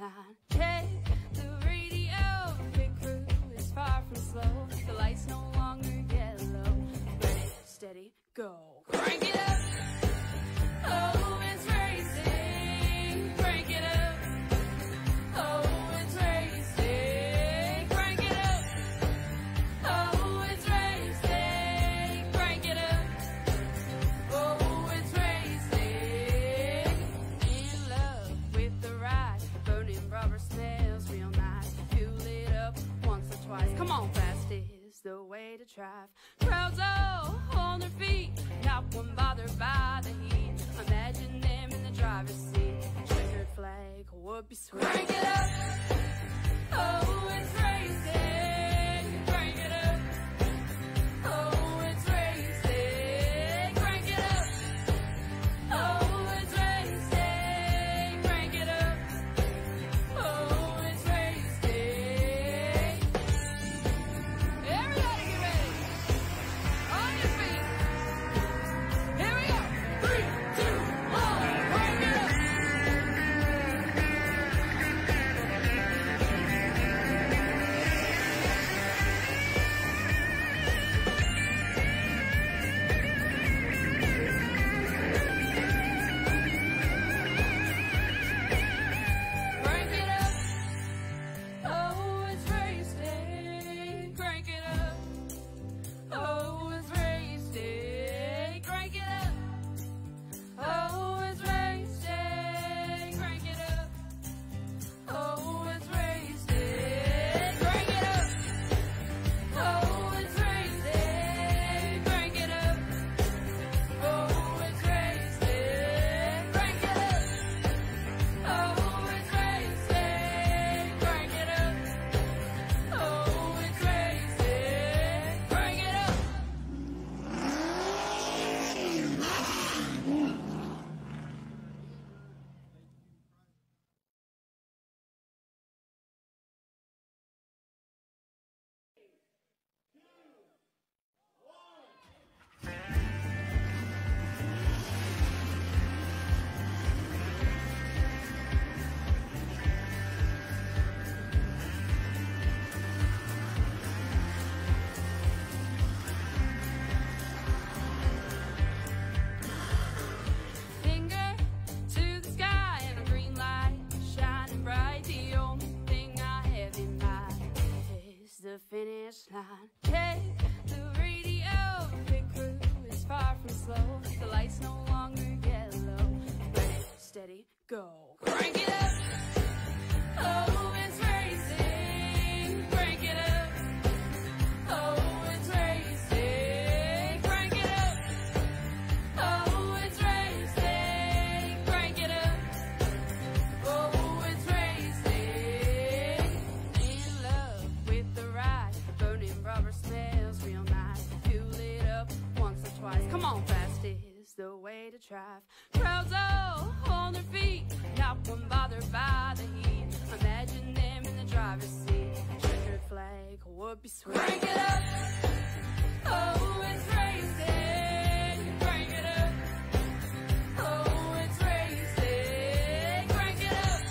line. Check the radio, pit crew is far from slow. The lights no longer yellow. Ready, steady, go. Crank it up. Oh, it's racing. Crank it up. Oh, it's racing. Crank it up. Oh, it's racing. Crank it up. Oh, it's racing. In love with the ride, burning rubber smells real nice. Fuel it up once or twice. Come on, fast is the way to drive. Crowds all on their feet, not one bothered by the heat. Imagine them in the driver's seat. Checkered flag would be sweet. Crank it up. Oh, it's racing. Crank it up. Oh, it's racing. Crank it up. Oh, it's racing. Crank it up. Oh, it's racing. Everybody get ready. On your feet. Here we go. 3, 2, 1. Crank it up. Crank it up. Oh, it's racing. Crank it up. Oh, it's racing. Crank it up. Oh, it's racing. Crank it up. Oh, it's racing. Crank it up. Oh, it's racing. Crank it up. Oh, it's racing. Crank it up. Oh, it's racing. Crank it up. Oh, it's racing. Crank it up. Finger to the sky and a green light shining bright. The only thing I have in mind is the finish line. Check the radio, pit crew is far from slow. The lights no longer yellow. Ready, steady, go. Crank it up. Oh, it's racing. Crank it up. Oh, it's racing. Crank it up. Oh, it's racing. Crank it up. Oh, it's racing. In love with the ride, burning rubber smells real nice. Fuel it up once or twice. Come on, fast is the way to drive. Crowds all on their feet, not one bothered by the heat. Imagine them in the driver's seat. Checkered flag would be sweet. Crank it up. Oh, it's racing. Crank it up. Oh, it's racing. Crank it up.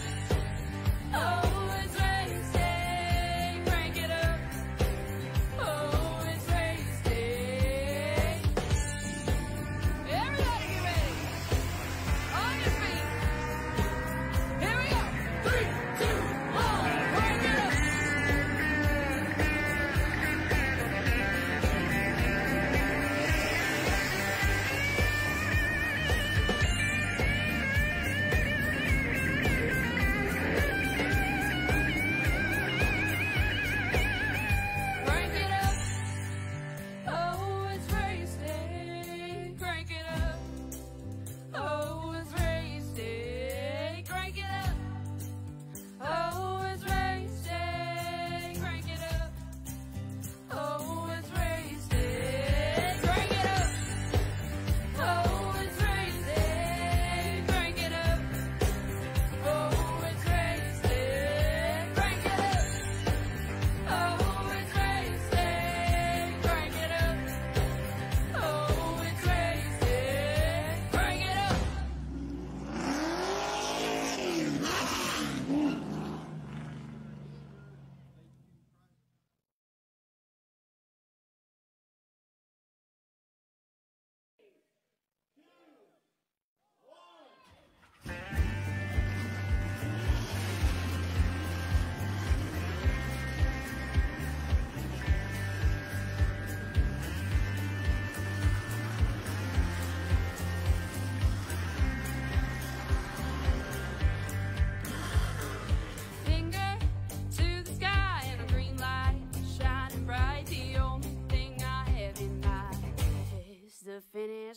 Oh, it's racing. Crank it up. Oh, it's racing. Everybody get ready. On your feet. Here we go. 3, 2, 1. Crank it up.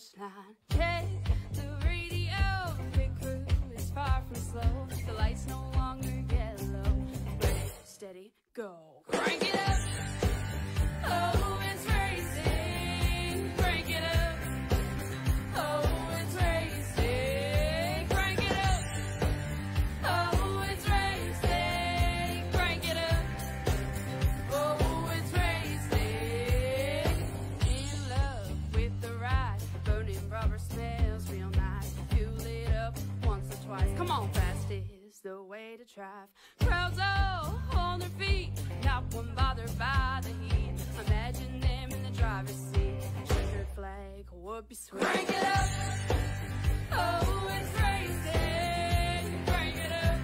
finish line. Check the radio, pit crew is far from slow. The lights no longer yellow. Ready, steady, go. Crank it up. Oh, it's racing. Crank it up. Oh, it's racing. Crank it up. Oh, it's racing. Crank it up. Oh, it's racing. In love with the ride. Burning rubber smells real nice. Fuel it up once or twice. Come on, fast is the way to drive. Crowds all on their feet, not one bothered by the heat. Imagine them in the driver's seat. Checkered flag would be sweet. Crank it up. Oh, it's racing. Crank it up.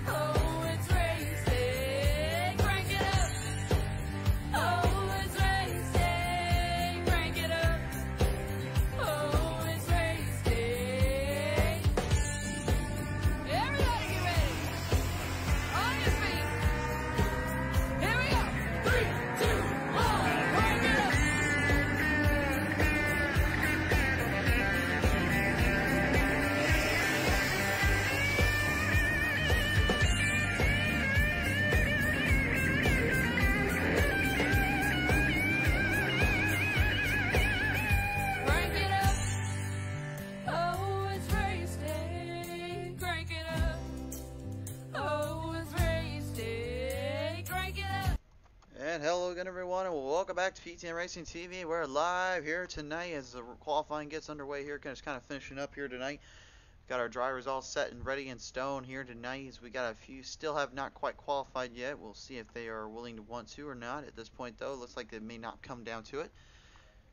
Oh, it's racing. Crank it up. Oh, it's racing. Crank it up. Oh, it's racing. Everybody get ready. On your feet. Here we go. 3, 2, 1. Crank it up. Crank it up. Oh, it's race day. Crank it up. Oh, it's race day. Crank it up. And hello again, everyone, and welcome back to PTN Racing TV. We're live here tonight as the qualifying gets underway here. Just kind of finishing up here tonight. Got our drivers all set and ready in stone here tonight. As we got a few still have not quite qualified yet. We'll see if they are willing to want to or not. At this point, though, looks like it may not come down to it.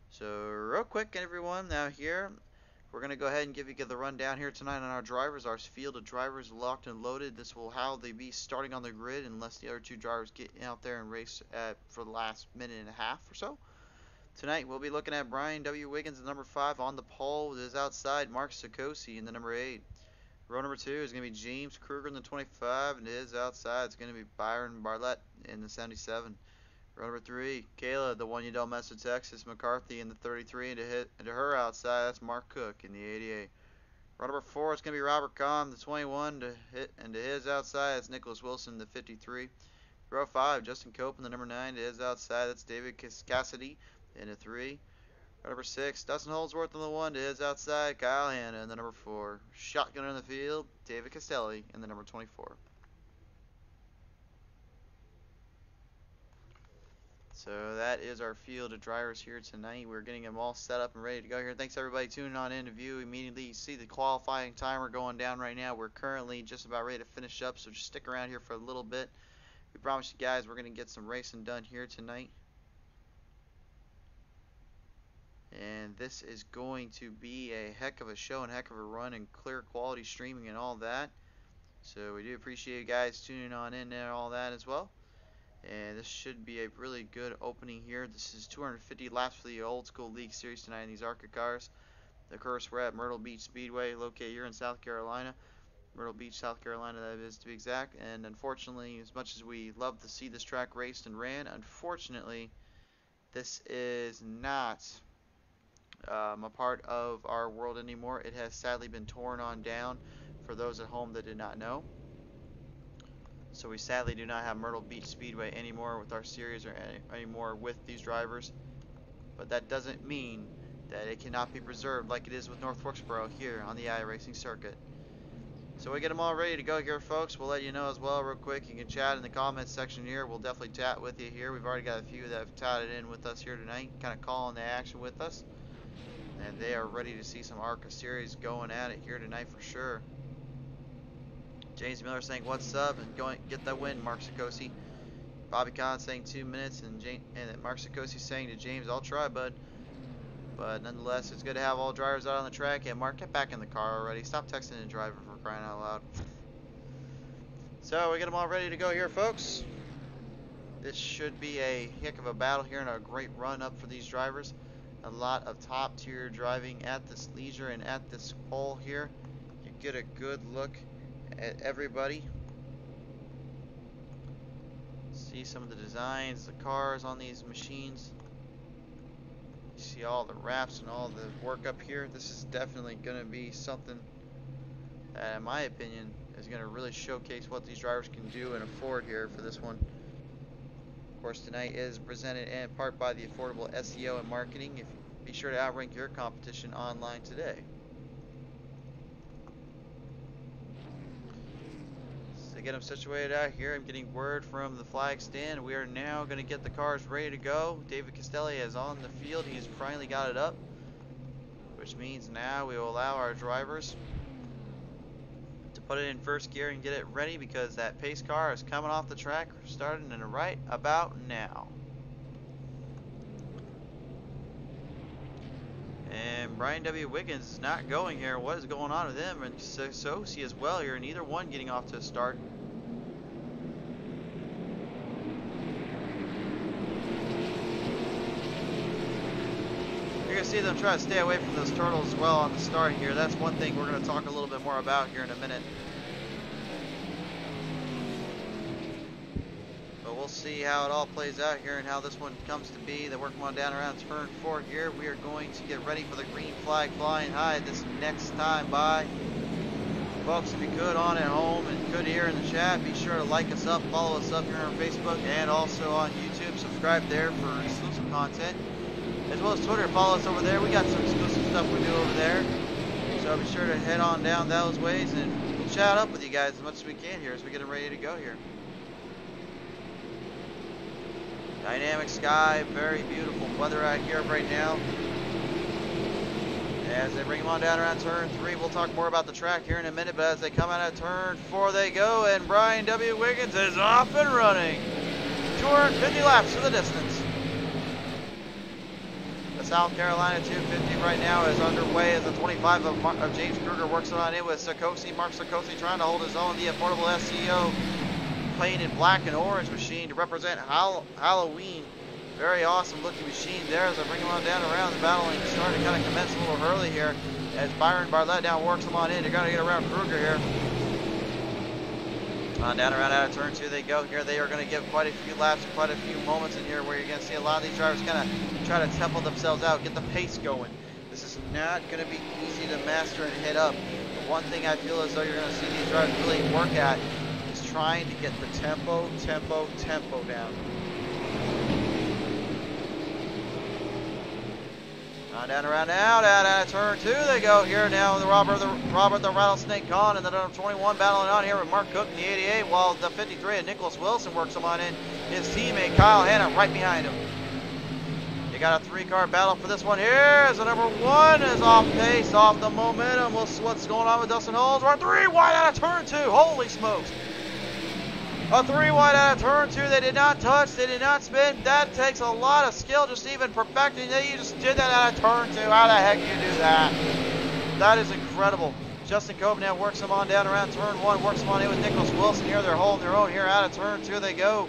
So, real quick, everyone, now here, we're going to go ahead and give you the rundown here tonight on our drivers. Our field of drivers locked and loaded. This will how they be starting on the grid unless the other two drivers get out there and race for the last minute and a half or so. Tonight we'll be looking at Brian W. Wiggins in number 5 on the pole with his outside Mark Sikosi in the number 8. Row number 2 is going to be James Kruger in the 25, and his outside is going to be Byron Bartlett in the 77. Row number 3, Kayla, the one you don't mess with Texas McCarthy in the 33, and to her outside that's Mark Cook in the 88. Row number 4 is going to be Robert Kahn, the 21, and to his outside that's Nicholas Wilson, the 53. Row 5, Justin Cope in the number 9, to his outside that's David Cassidy in the 3. Row number 6, Dustin Holdsworth in the 1, to his outside Kyle Hanna in the number 4. Shotgun in the field, David Castelli in the number 24. So that is our field of drivers here tonight. We're getting them all set up and ready to go here. Thanks everybody tuning on in to view. Immediately you see the qualifying timer going down right now. We're currently just about ready to finish up, so just stick around here for a little bit. We promise you guys we're going to get some racing done here tonight. And this is going to be a heck of a show and heck of a run and clear quality streaming and all that. So we do appreciate you guys tuning on in and all that as well. And this should be a really good opening here. This is 250 laps for the old school league series tonight in these ARCA cars. Of course, we're at Myrtle Beach Speedway, located here in South Carolina. Myrtle Beach, South Carolina, that is to be exact. And unfortunately, as much as we love to see this track raced and ran, unfortunately, this is not a part of our world anymore. It has sadly been torn on down for those at home that did not know. So we sadly do not have Myrtle Beach Speedway anymore with our series or anymore with these drivers. But that doesn't mean that it cannot be preserved like it is with North Wilkesboro here on the iRacing circuit. So we get them all ready to go here, folks. We'll let you know as well real quick. You can chat in the comments section here. We'll definitely chat with you here. We've already got a few that have chatted in with us here tonight, kind of calling the action with us. And they are ready to see some ARCA series going at it here tonight for sure. James Miller saying what's up and going get that win, Mark Sikosi. Bobby Kahn saying 2 minutes, and Mark Sikosi saying to James, I'll try, bud. But nonetheless, it's good to have all drivers out on the track. And Mark, get back in the car already. Stop texting the driver for crying out loud. So we get them all ready to go here, folks. This should be a heck of a battle here and a great run up for these drivers. A lot of top tier driving at this leisure and at this pole here. You get a good look at everybody. See some of the designs, the cars on these machines. see all the wraps and all the work up here. This is definitely going to be something that, in my opinion, is going to really showcase what these drivers can do and afford here for this one. Of course, tonight is presented in part by the affordable SEO and marketing. Be sure to outrank your competition online today. To get them situated out here, I'm getting word from the flag stand. We are now going to get the cars ready to go. David Castelli is on the field. He's finally got it up, which means now we will allow our drivers to put it in first gear and get it ready, because that pace car is coming off the track, starting in right about now. And Brian W. Wiggins is not going here. What is going on with him? And Sosi as well here. Neither one getting off to a start. You're going to see them try to stay away from those turtles as well on the start here. That's one thing we're going to talk a little bit more about here in a minute. We'll see how it all plays out here and how this one comes to be. They're working on down around turn 4 here. We are going to get ready for the green flag flying high this next time by. Folks, if you could on at home and could here in the chat, be sure to like us up, follow us up here on Facebook and also on YouTube. Subscribe there for exclusive content, as well as Twitter. Follow us over there. We got some exclusive stuff we do over there. So be sure to head on down those ways, and we'll chat up with you guys as much as we can here as we get ready to go here. Dynamic sky, very beautiful weather out here right now. As they bring them on down around turn 3, we'll talk more about the track here in a minute, but as they come out of turn 4 they go, and Brian W. Wiggins is off and running. 250 laps to the distance. The South Carolina 250 right now is underway as the 25 of James Kruger works on in with Sakosi. Mark Sakosi trying to hold his own. The affordable SEO painted black and orange machine to represent Halloween. Very awesome looking machine there as I bring them on down around. The battling starting to kind of commence a little early here as Byron Bartlett now works them on in. They're going to get around Kruger here. On down around out of turn 2 they go here. They are going to give quite a few laps, quite a few moments in here where you're going to see a lot of these drivers kind of try to tempo themselves out, get the pace going. This is not going to be easy to master and hit up. The one thing I feel as though you're going to see these drivers really work at is trying to get the tempo down. On down around now, down out of turn 2 they go here now. The Robert the Rattlesnake Khan and the number 21 battling on here with Mark Cook in the 88, while the 53 and Nicholas Wilson works him on in. His teammate Kyle Hanna right behind him. You got a 3-car battle for this one here as the number 1 is off pace, off the momentum. We'll see what's going on with Dustin Holmes. We're 3 wide out of turn 2. Holy smokes. A 3 wide out of turn 2. They did not touch. They did not spin. That takes a lot of skill, just even perfecting it. You just did that out of turn 2. How the heck do you do that? That is incredible. Justin Copenhagen works them on down around turn 1. Works them on in with Nicholas Wilson here. They're holding their own here out of turn 2. They go.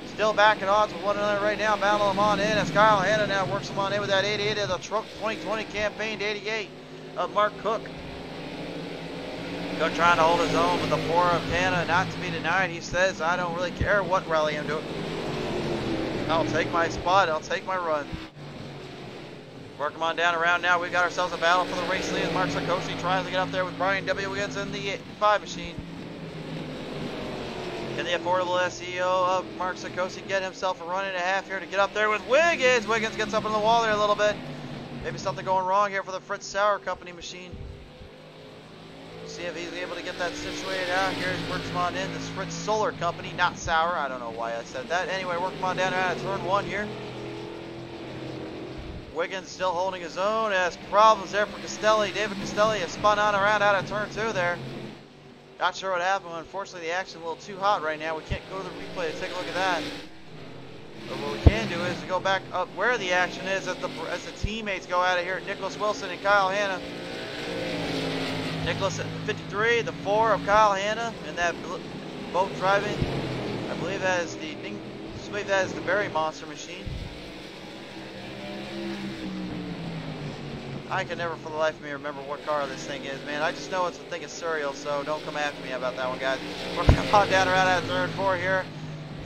Still back at odds with one another right now. Battle them on in as Kyle Hanna now works them on in with that 88 of the Truck 2020 campaign 88 of Mark Cook. Cook trying to hold his own with the 4 of Hanna, not to be denied. He says, I don't really care what rally I'm doing. I'll take my spot. I'll take my run. Working on down around now. We've got ourselves a battle for the race lead. Mark Sarkozy trying to get up there with Brian W. Wiggins in the 5 machine. And the affordable SEO of Mark Sarkozy get himself a run and a half here to get up there with Wiggins. Wiggins gets up in the wall there a little bit. Maybe something going wrong here for the Fritz Sauer Company machine. See if he's able to get that situated out here. He works him on in. This Fritz Solar Company, not Sauer. I don't know why I said that. Anyway, working on down out of turn 1 here. Wiggins still holding his own as problems there for Castelli. David Castelli has spun on around out of turn 2 there. Not sure what happened. Unfortunately, the action a little too hot right now. We can't go to the replay to take a look at that. But what we can do is to go back up where the action is as the teammates go out of here. Nicholas Wilson and Kyle Hanna. Nicholas at the 53, the 4 of Kyle Hanna, and that boat driving. I believe that is the Berry Monster machine. I can never for the life of me remember what car this thing is, man. I just know it's a thing of cereal, so don't come after me about that one, guys. We're coming on down around at turn 4 here.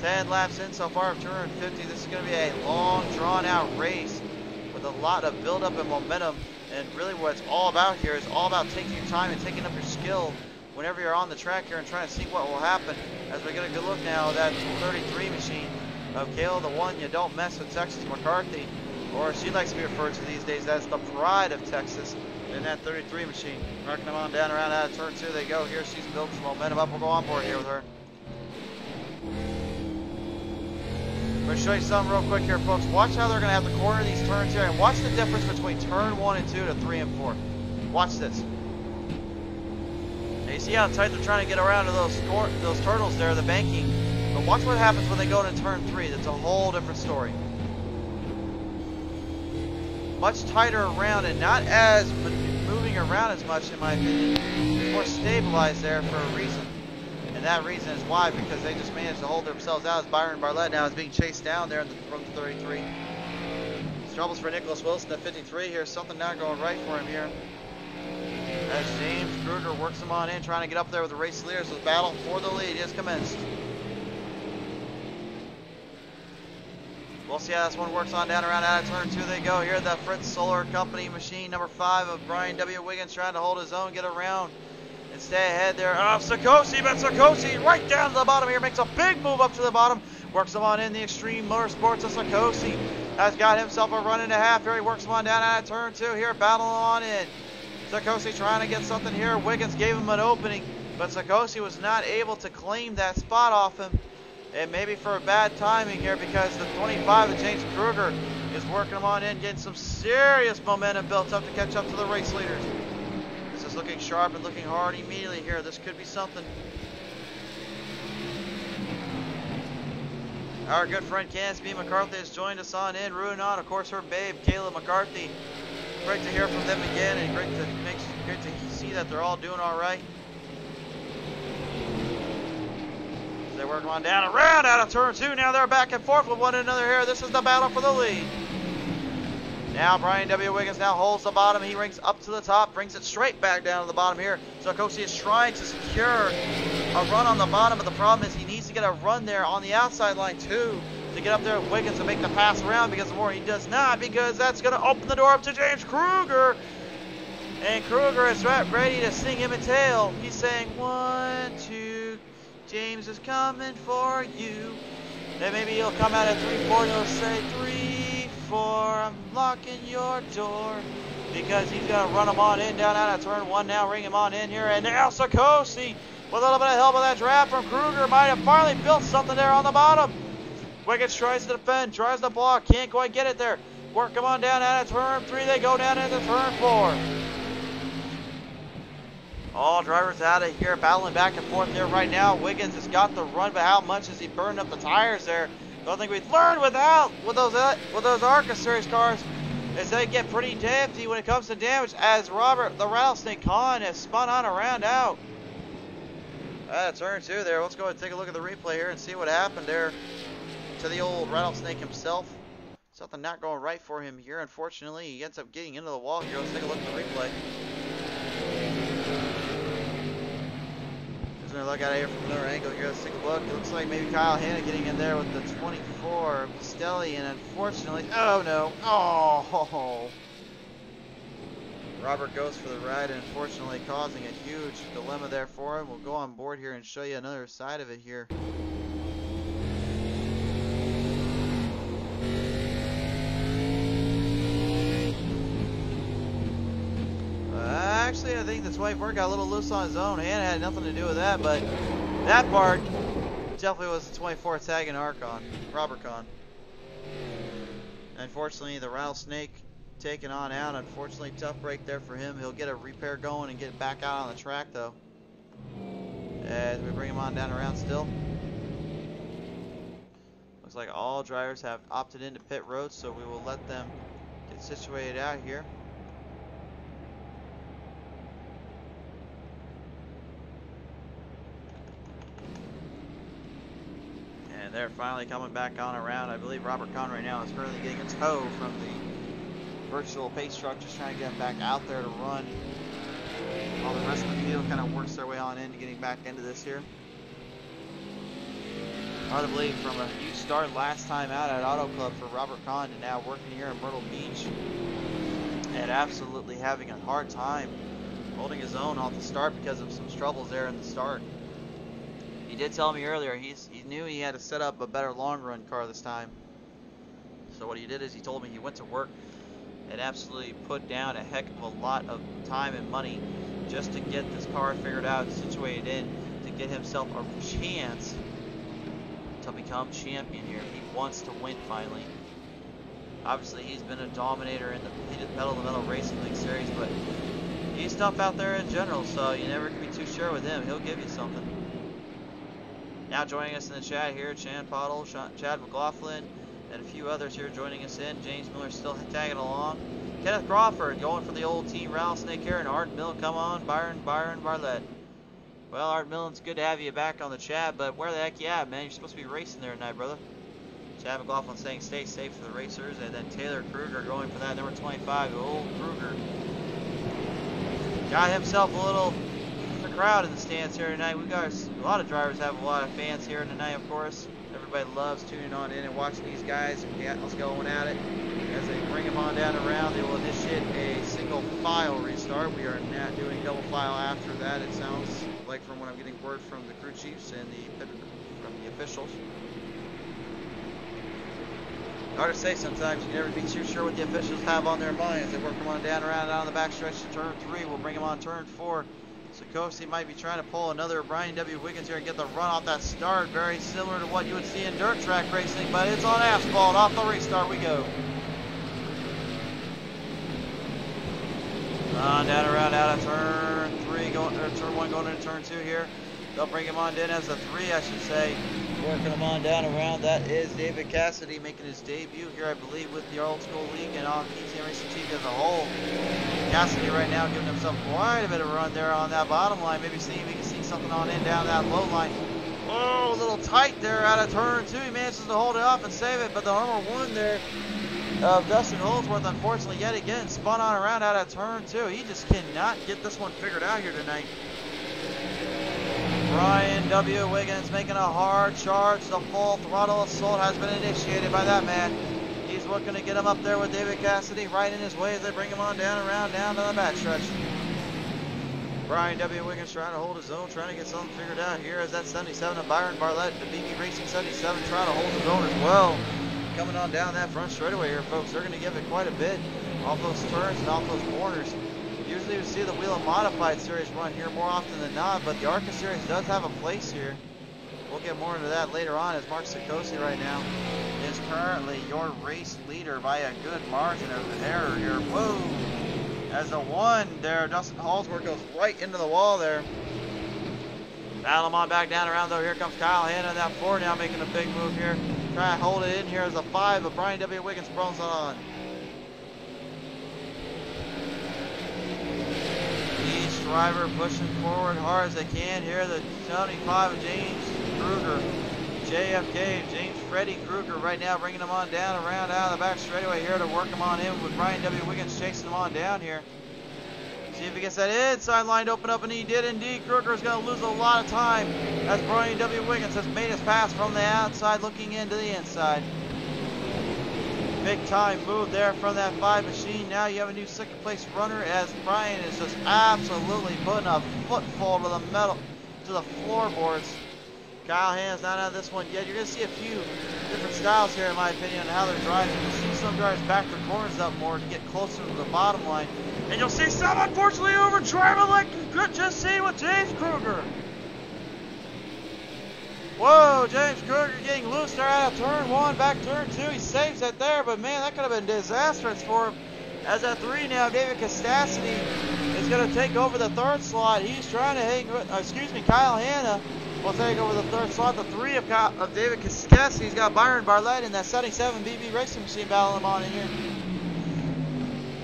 10 laps in so far of turn 50. This is going to be a long, drawn-out race with a lot of build-up and momentum. And really what it's all about here is all about taking your time and taking up your skill whenever you're on the track here and trying to see what will happen. As we get a good look now, that 33 machine of Kayla, the one you don't mess with, Texas McCarthy, or she likes to be referred to these days as the pride of Texas, in that 33 machine. Marking them on down around out of turn 2 they go here. She's building some momentum up. We'll go on board here with her. I'm going to show you something real quick here, folks. Watch how they're going to have to corner these turns here, and watch the difference between turn 1 and 2 to 3 and 4. Watch this. Now you see how tight they're trying to get around to those turtles there, the banking. But watch what happens when they go to turn 3. That's a whole different story. Much tighter around and not as moving around as much, in my opinion. It's more stabilized there for a reason. And that reason is why, because they just managed to hold themselves out. As Byron Bartlett now is being chased down there from the 33. Troubles for Nicholas Wilson at 53 here. Something not going right for him here. As James Kruger works him on in, trying to get up there with the race leaders. The battle for the lead has commenced. We'll see how this one works on down around out of turn 2 they go. Here the Fritz Solar Company machine number 5 of Brian W. Wiggins trying to hold his own, get around and stay ahead there of Sakosi, but Sakosi right down to the bottom here, makes a big move up to the bottom, works him on in. The Extreme Motorsports of Sakosi has got himself a run and a half here. He works him on down out of turn 2 here, battling on in. Sakosi trying to get something here. Wiggins gave him an opening, but Sakosi was not able to claim that spot off him. And maybe for a bad timing here, because the 25 of James Kruger is working him on in, getting some serious momentum built up to catch up to the race leaders. This is looking sharp and looking hard immediately here. This could be something. Our good friend Candace B. McCarthy has joined us on in, rooting on, of course, her babe, Kayla McCarthy. Great to hear from them again, and great to see that they're all doing all right. They work on down around out of turn 2. Now they're back and forth with one another here. This is the battle for the lead. Now Brian W. Wiggins now holds the bottom. He rings up to the top, brings it straight back down to the bottom here. So Sakosi is trying to secure a run on the bottom, but the problem is he needs to get a run there on the outside line too to get up there with Wiggins and make the pass around, because the more he does not, because that's going to open the door up to James Kruger. And Kruger is ready to sing him a tale. He's saying 1, 2, James is coming for you. Then maybe he'll come out at 3, 4 and he'll say 3, 4, I'm locking your door. Because he's going to run him on in down out of turn 1 now, ring him on in here. And now Sakosi, with a little bit of help of that draft from Kruger, might have finally built something there on the bottom. Wiggins tries to defend, tries to block, can't quite get it there. Work him on down out of turn 3, they go down into turn 4. All drivers out of here, battling back and forth there right now. Wiggins has got the run, but how much has he burned up the tires there? Don't think we've learned with those ARCA series cars is they get pretty hefty when it comes to damage, as Robert the Rattlesnake Khan has spun on around out. Turn 2 there. Let's go ahead and take a look at the replay here and see what happened there to the old Rattlesnake himself. Something not going right for him here, unfortunately. He ends up getting into the wall here. Let's take a look at the replay. Look at it here from another angle here. Let's take a look. It looks like maybe Kyle Hanna getting in there with the 24 Pistelli, and unfortunately, oh no, oh! Robert goes for the ride, and unfortunately causing a huge dilemma there for him. We'll go on board here and show you another side of it here. Actually, I think the 24 got a little loose on his own. Hanna had nothing to do with that, but that part definitely was the 24 tagging ARCA, Robert Kahn. Unfortunately, the Rattlesnake taken on out. Unfortunately, tough break there for him. He'll get a repair going and get back out on the track, though. As we bring him on down around still. Looks like all drivers have opted into pit road, so we will let them get situated out here. And they're finally coming back on around. I believe Robert Kahn right now is currently getting a tow from the virtual pace truck, just trying to get him back out there to run. While the rest of the field kind of works their way on into getting back into this here. Hard to believe, from a huge start last time out at Auto Club for Robert Kahn to now working here in Myrtle Beach and absolutely having a hard time holding his own off the start because of some troubles there in the start. He did tell me earlier he knew he had to set up a better long run car this time. So what he did is he told me he went to work and absolutely put down a heck of a lot of time and money just to get this car figured out and situated in to get himself a chance to become champion here. He wants to win finally. Obviously he's been a dominator in the pedal to metal racing league series, but he's tough out there in general, so you never can be too sure with him. He'll give you something. Now joining us in the chat here, Chad Pottle, Chad McLaughlin, and a few others here joining us in. James Miller still tagging along. Kenneth Crawford going for the old team rattlesnake here, and Art Mill, come on, Byron Barlett. Well, Art Mill, it's good to have you back on the chat, but where the heck you at, man? You're supposed to be racing there tonight, brother. Chad McLaughlin saying stay safe for the racers, and then Taylor Kruger going for that number 25, the old Kruger. Got himself a little crowd in the stands here tonight. We got a lot of drivers have a lot of fans here tonight, of course. Everybody loves tuning on in and watching these guys and us going at it. As they bring them on down around, they will initiate a single file restart. We are now doing double file after that, it sounds like, from what I'm getting word from the crew chiefs and from the officials. Hard to say sometimes. You never be too sure what the officials have on their minds. They work them on down around on the backstretch to turn 3. We'll bring them on turn 4. Sikosi might be trying to pull another Brian W. Wiggins here and get the run off that start. Very similar to what you would see in dirt track racing, but it's on asphalt. Off the restart we go. On down around out of turn 3, turn 1 going into turn 2 here. They'll bring him on in as a 3, I should say. Working him on down around. That is David Cassidy making his debut here, I believe, with the Old School League and on PTM Racing TV as a whole. Cassidy right now giving himself quite a bit of run there on that bottom line. Maybe see if he can see something on in down that low line. Oh, a little tight there out of turn 2. He manages to hold it off and save it, but the number 1 there of Dustin Holdsworth, unfortunately, yet again, spun on around out of turn 2. He just cannot get this one figured out here tonight. Brian W. Wiggins making a hard charge. The full throttle assault has been initiated by that man. He's looking to get him up there with David Cassidy right in his way as they bring him on down around down to the backstretch. Brian W. Wiggins trying to hold his own, trying to get something figured out here as that 77 of Byron Barlett, the BB Racing 77, trying to hold his own as well. Coming on down that front straightaway here, folks. They're going to give it quite a bit off those turns and off those corners. Usually we see the Wheel of Modified series run here more often than not, but the ARCA series does have a place here. We'll get more into that later on, as Mark Sikosi right now is currently your race leader by a good margin of error here. Whoa! As the 1 there, Dustin Holdsworth goes right into the wall there. Battle him on back down around though. Here comes Kyle Hanna, that 4 now making a big move here. Try to hold it in here as a 5, but Brian W. Wiggins throws on. Each driver pushing forward hard as they can here. The 75 of James Kruger. JFK, James Freddy Kruger right now bringing him on down around out of the back straightaway here to work him on in with Brian W. Wiggins chasing him on down here. See if he gets that inside line to open up, and he did indeed. Kruger is going to lose a lot of time as Brian W. Wiggins has made his pass from the outside looking into the inside. Big time move there from that 5 machine. Now you have a new 2nd place runner as Brian is just absolutely putting a footfall to the metal, to the floorboards. Kyle Hanna's not out of this one yet. You're going to see a few different styles here, in my opinion, on how they're driving. You'll see some drivers back their corners up more to get closer to the bottom line. And you'll see some, unfortunately, over driving like you could just see with James Kruger. Whoa, James Kruger getting loose there out of turn 1, back turn 2. He saves that there, but man, that could have been disastrous for him. As at 3 now, David Castacity is going to take over the 3rd slot. He's trying to hang, Kyle Hanna will take over the 3rd slot. The 3 of David Cassidy's got Byron Barlett in that 77 BB Racing Machine battling him on in here.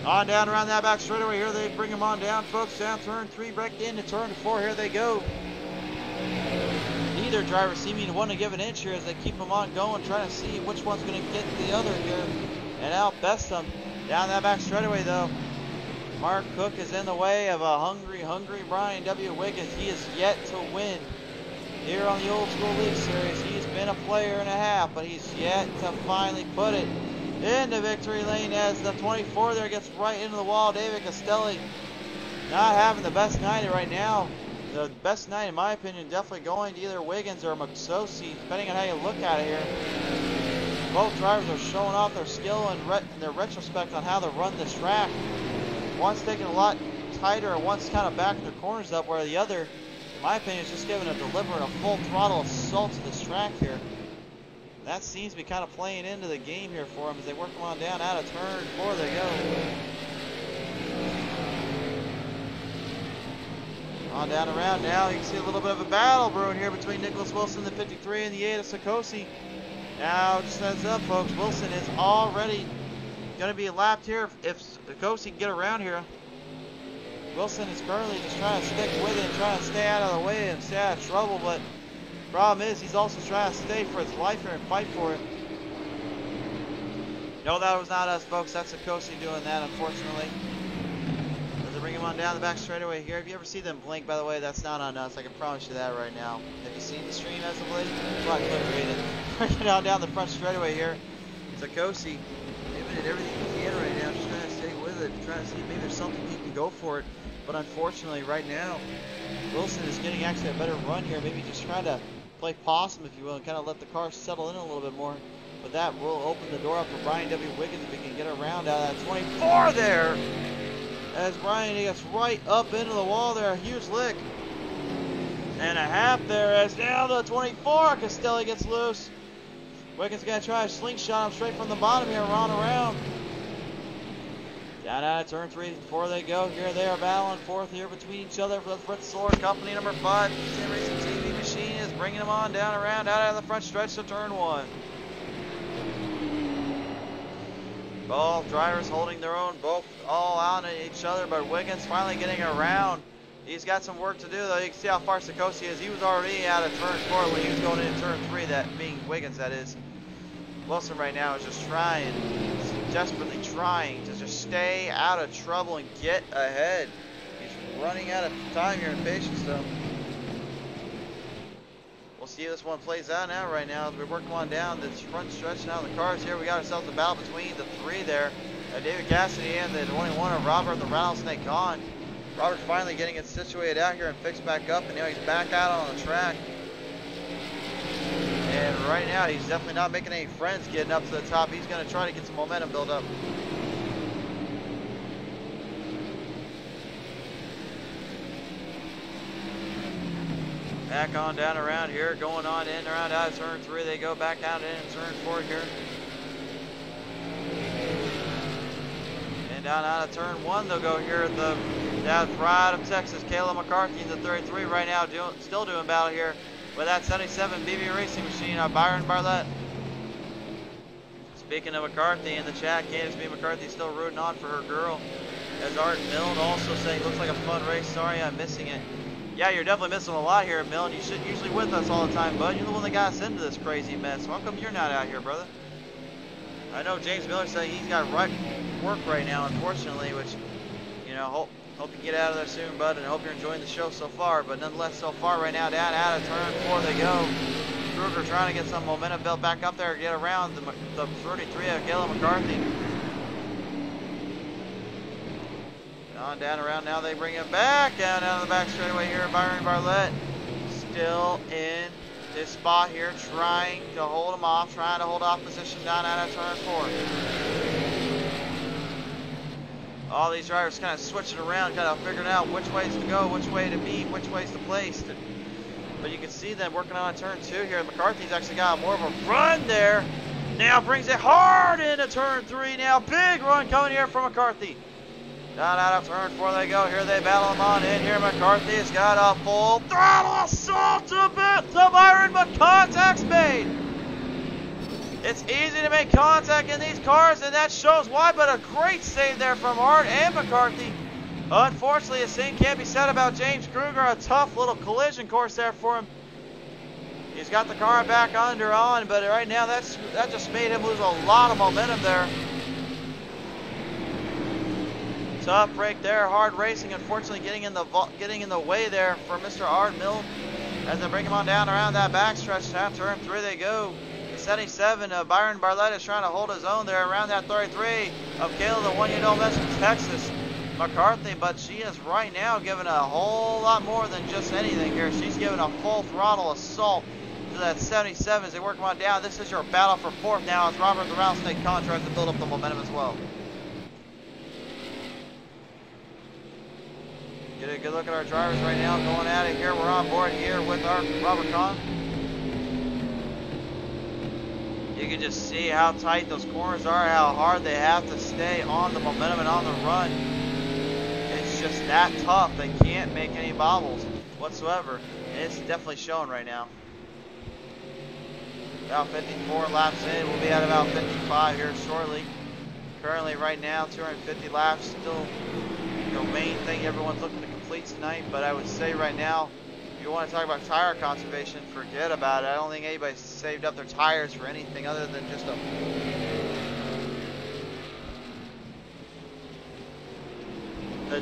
On down around that back straightaway here, they bring him on down, folks. Down turn 3, break into turn 4. Here they go. Neither driver seeming to want to give an inch here as they keep them on going, trying to see which one's going to get the other here and outbest them. Down that back straightaway though, Mark Cook is in the way of a hungry Brian W. Wiggins. He is yet to win here on the Old School League Series. He's been a player and a half, but he's yet to finally put it into victory lane as the 24 there gets right into the wall. David Castelli not having the best night right now. The best night, in my opinion, definitely going to either Wiggins or McSosi, depending on how you look at it here. Both drivers are showing off their skill and their retrospect on how to run this track. One's taking a lot tighter and one's kind of backing their corners up, where the other, in my opinion, is just giving a deliberate, a full throttle assault to this track here. That seems to be kind of playing into the game here for them as they work them on down out of turn 4 they go. On down around now, you can see a little bit of a battle brewing here between Nicholas Wilson, the 53, and the 8 of Sikosi. Now, just heads up, folks, Wilson is already going to be lapped here if Sikosi can get around here. Wilson is currently just trying to stick with it and trying to stay out of the way and stay out of trouble, but the problem is he's also trying to stay for his life here and fight for it. No, that was not us, folks. That's Sikosi doing that, unfortunately. Bring him on down the back straightaway here. If you ever see them blink, by the way, that's not on us. I can promise you that right now. Have you seen the stream as of late? Quite clear, bringing it down the front straightaway here. Sikosi did everything he can right now, just trying to stay with it, trying to see if maybe there's something he can go for it. But unfortunately, right now, Wilson is getting actually a better run here. Maybe just trying to play possum, if you will, and kind of let the car settle in a little bit more. But that will open the door up for Brian W. Wiggins if he can get around out of that 24 there. As Brian gets right up into the wall there, a huge lick. And a half there as now the 24, Castelli gets loose. Wiggins going to try a slingshot him straight from the bottom here, run around. Down out of turn 3, 4 they go. Here they are battling forth here between each other for the Fritz Solar Company. Number 5, Team Racing TV Machine is bringing them on down around out of the front stretch to turn 1. Both drivers holding their own, both all on each other, but Wiggins finally getting around. He's got some work to do, though. You can see how far Sikosi is. He was already out of turn 4 when he was going into turn 3, that being Wiggins, that is. Wilson right now is just trying, desperately trying to just stay out of trouble and get ahead. He's running out of time here and patience, though. We'll see how this one plays out now right now as we work on down this front stretch now in the cars here. We got ourselves a battle between the 3 there. David Cassidy and the 21 of Robert the Rattlesnake Khan. Robert finally getting it situated out here and fixed back up, and now he's back out on the track. And right now he's definitely not making any friends getting up to the top. He's going to try to get some momentum build up. Back on down around here, going on in around out of turn 3. They go back out in turn 4 here. And down out of turn 1 they'll go here. The down pride of Texas, Kayla McCarthy in the 33 right now, still doing battle here with that 77 BB Racing Machine, Byron Barlett. Speaking of McCarthy in the chat, Candace B. McCarthy still rooting on for her girl. As Art Milne also saying, looks like a fun race. Sorry I'm missing it. Yeah, you're definitely missing a lot here, Milne. You should usually with us all the time, bud. You're the one that got us into this crazy mess. How come you're not out here, brother? I know James Miller saying he's got work right now, unfortunately, which, you know, hope you get out of there soon, bud, and I hope you're enjoying the show so far. But nonetheless, so far right now, down out of turn 4 they go. Kruger trying to get some momentum built back up there, get around the 33 of Kayla McCarthy. On down around now, they bring him back down out of the back straightaway here. Byron Barlett still in his spot here, trying to hold him off, trying to hold off position down out of turn 4. All these drivers kind of switching around, kind of figuring out which ways to go, which way to be, which ways to place. But you can see them working on turn 2 here. McCarthy's actually got more of a run there. Now brings it hard into turn 3. Now big run coming here from McCarthy. Down out of turn 4 they go. Here they battle him on in here. McCarthy's got a full throttle assault to Byron, but contact's made. It's easy to make contact in these cars, and that shows why, but a great save there from Hart and McCarthy. Unfortunately, the same can't be said about James Kruger. A tough little collision course there for him. He's got the car back on, but right now that just made him lose a lot of momentum there. Tough break there, hard racing. Unfortunately, getting in the way there for Mr. Art Milne. as they bring him on down around that backstretch. Now turn 3 they go. The 77 of Byron Barlett is trying to hold his own there around that 33 of Kayla, the one you don't mess with, Texas McCarthy, but she is right now giving a whole lot more than just anything here. She's giving a full throttle assault to that 77 as they work him on down. This is your battle for 4th now as Robert the Rattlesnake Con tries to build up the momentum as well. Get a good look at our drivers right now going at it here. We're on board here with our Robert Con. You can just see how tight those corners are, how hard they have to stay on the momentum and on the run. It's just that tough. They can't make any bobbles whatsoever. And it's definitely showing right now. About 54 laps in. We'll be at about 55 here shortly. Currently right now, 250 laps. Still the main thing everyone's looking to complete tonight. But I would say right now, if you want to talk about tire conservation, forget about it. I don't think anybody's saved up their tires for anything other than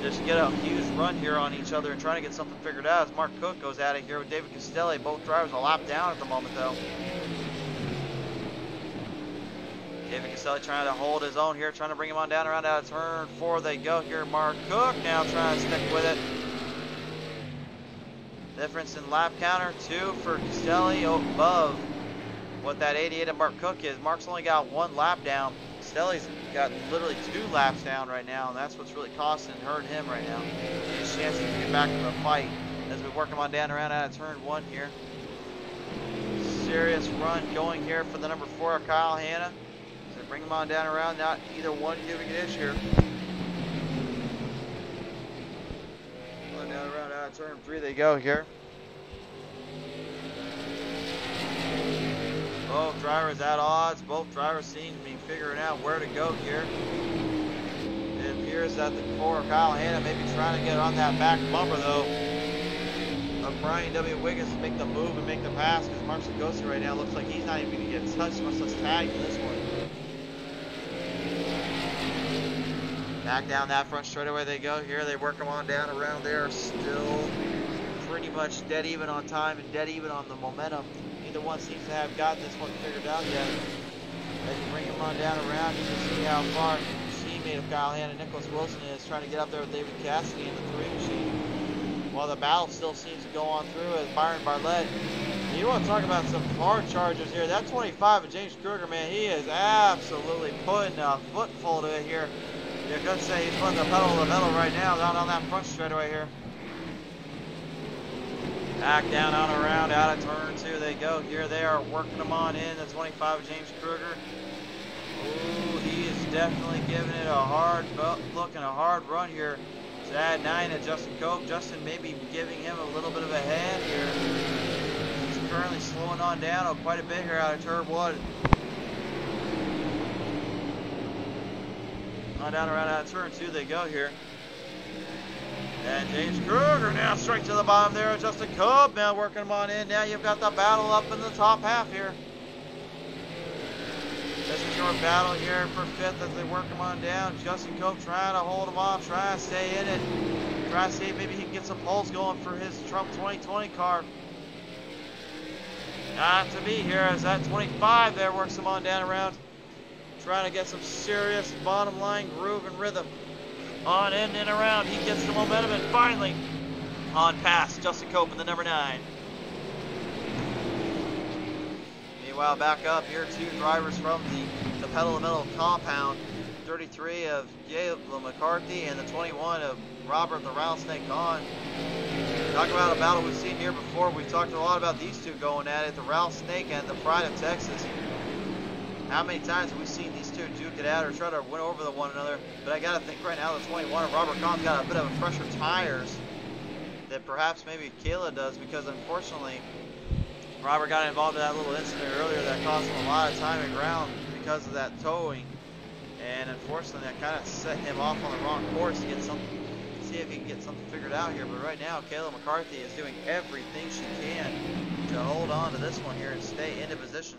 just get a huge run here on each other and trying to get something figured out as Mark Cook goes at it here with David Castelli. Both drivers a lap down at the moment though. David Castelli trying to hold his own here, trying to bring him on down around out of turn 4 they go here. Mark Cook now trying to stick with it. Difference in lap counter, 2 for Castelli above what that 88 of Mark Cook is. Mark's only got 1 lap down. Castelli's got literally 2 laps down right now, and that's what's really costing and hurting him right now. His chances to get back to the fight as we work him on down around out of turn 1 here. Serious run going here for the number 4, Kyle Hanna. So bring him on down around, not either one giving an inch here. On down around out of turn 3 they go here. Both drivers at odds. Both drivers seem to be figuring out where to go here. It appears that the 4 Kyle Hanna may be trying to get on that back bumper though of Brian W. Wiggins to make the move and make the pass, because Mark Segosi right now looks like he's not even going to get touched, much less tagged in this one. Back down that front straightaway they go here. They work them on down around there. Still pretty much dead even on time and dead even on the momentum. Neither one seems to have got this one figured out yet. As you bring him on down around, you can see how far teammate of Kyle Hanna, Nicholas Wilson, is trying to get up there with David Cassidy in the 3 machine. While the battle still seems to go on through as Byron Barlett. You want to talk about some hard chargers here. That 25 of James Kruger, man, he is absolutely putting a footful to it here. You could say he's putting the pedal to the metal right now down on that front straightaway here. Back down on around out of turn 2 they go. Here they are working them on in. The 25 of James Kruger. Ooh, he is definitely giving it a hard look and a hard run here. To add 9 of Justin Cope. Justin maybe giving him a little bit of a hand here. He's currently slowing on down quite a bit here out of turn 1. On down around out of turn 2 they go here. And James Kruger now straight to the bottom there. Justin Cope now working him on in. Now you've got the battle up in the top half here. This is your battle here for 5th as they work him on down. Justin Cope trying to hold him off, trying to stay in it. Trying to see if maybe he can get some pulls going for his Trump 2020 car. Not to be here as that 25 there works him on down around. Trying to get some serious bottom line groove and rhythm. On in and around, he gets the momentum and finally on past Justin Cope in the number 9. Meanwhile, back up here, 2 drivers from the pedal to metal compound. 33 of Gabe McCarthy and the 21 of Robert the Rattlesnake Con. Talk about a battle we've seen here before. We've talked a lot about these 2 going at it, the Rattlesnake and the Pride of Texas. How many times have we seen these 2 duke it out or try to win over one another? But I got to think right now the 21 of Robert Con's got a bit of a fresher tires that perhaps maybe Kayla does, because unfortunately Robert got involved in that little incident earlier that cost him a lot of time and ground because of that towing. And unfortunately that kind of set him off on the wrong course to get something, see if he can get something figured out here. But right now Kayla McCarthy is doing everything she can to hold on to this one here and stay into position.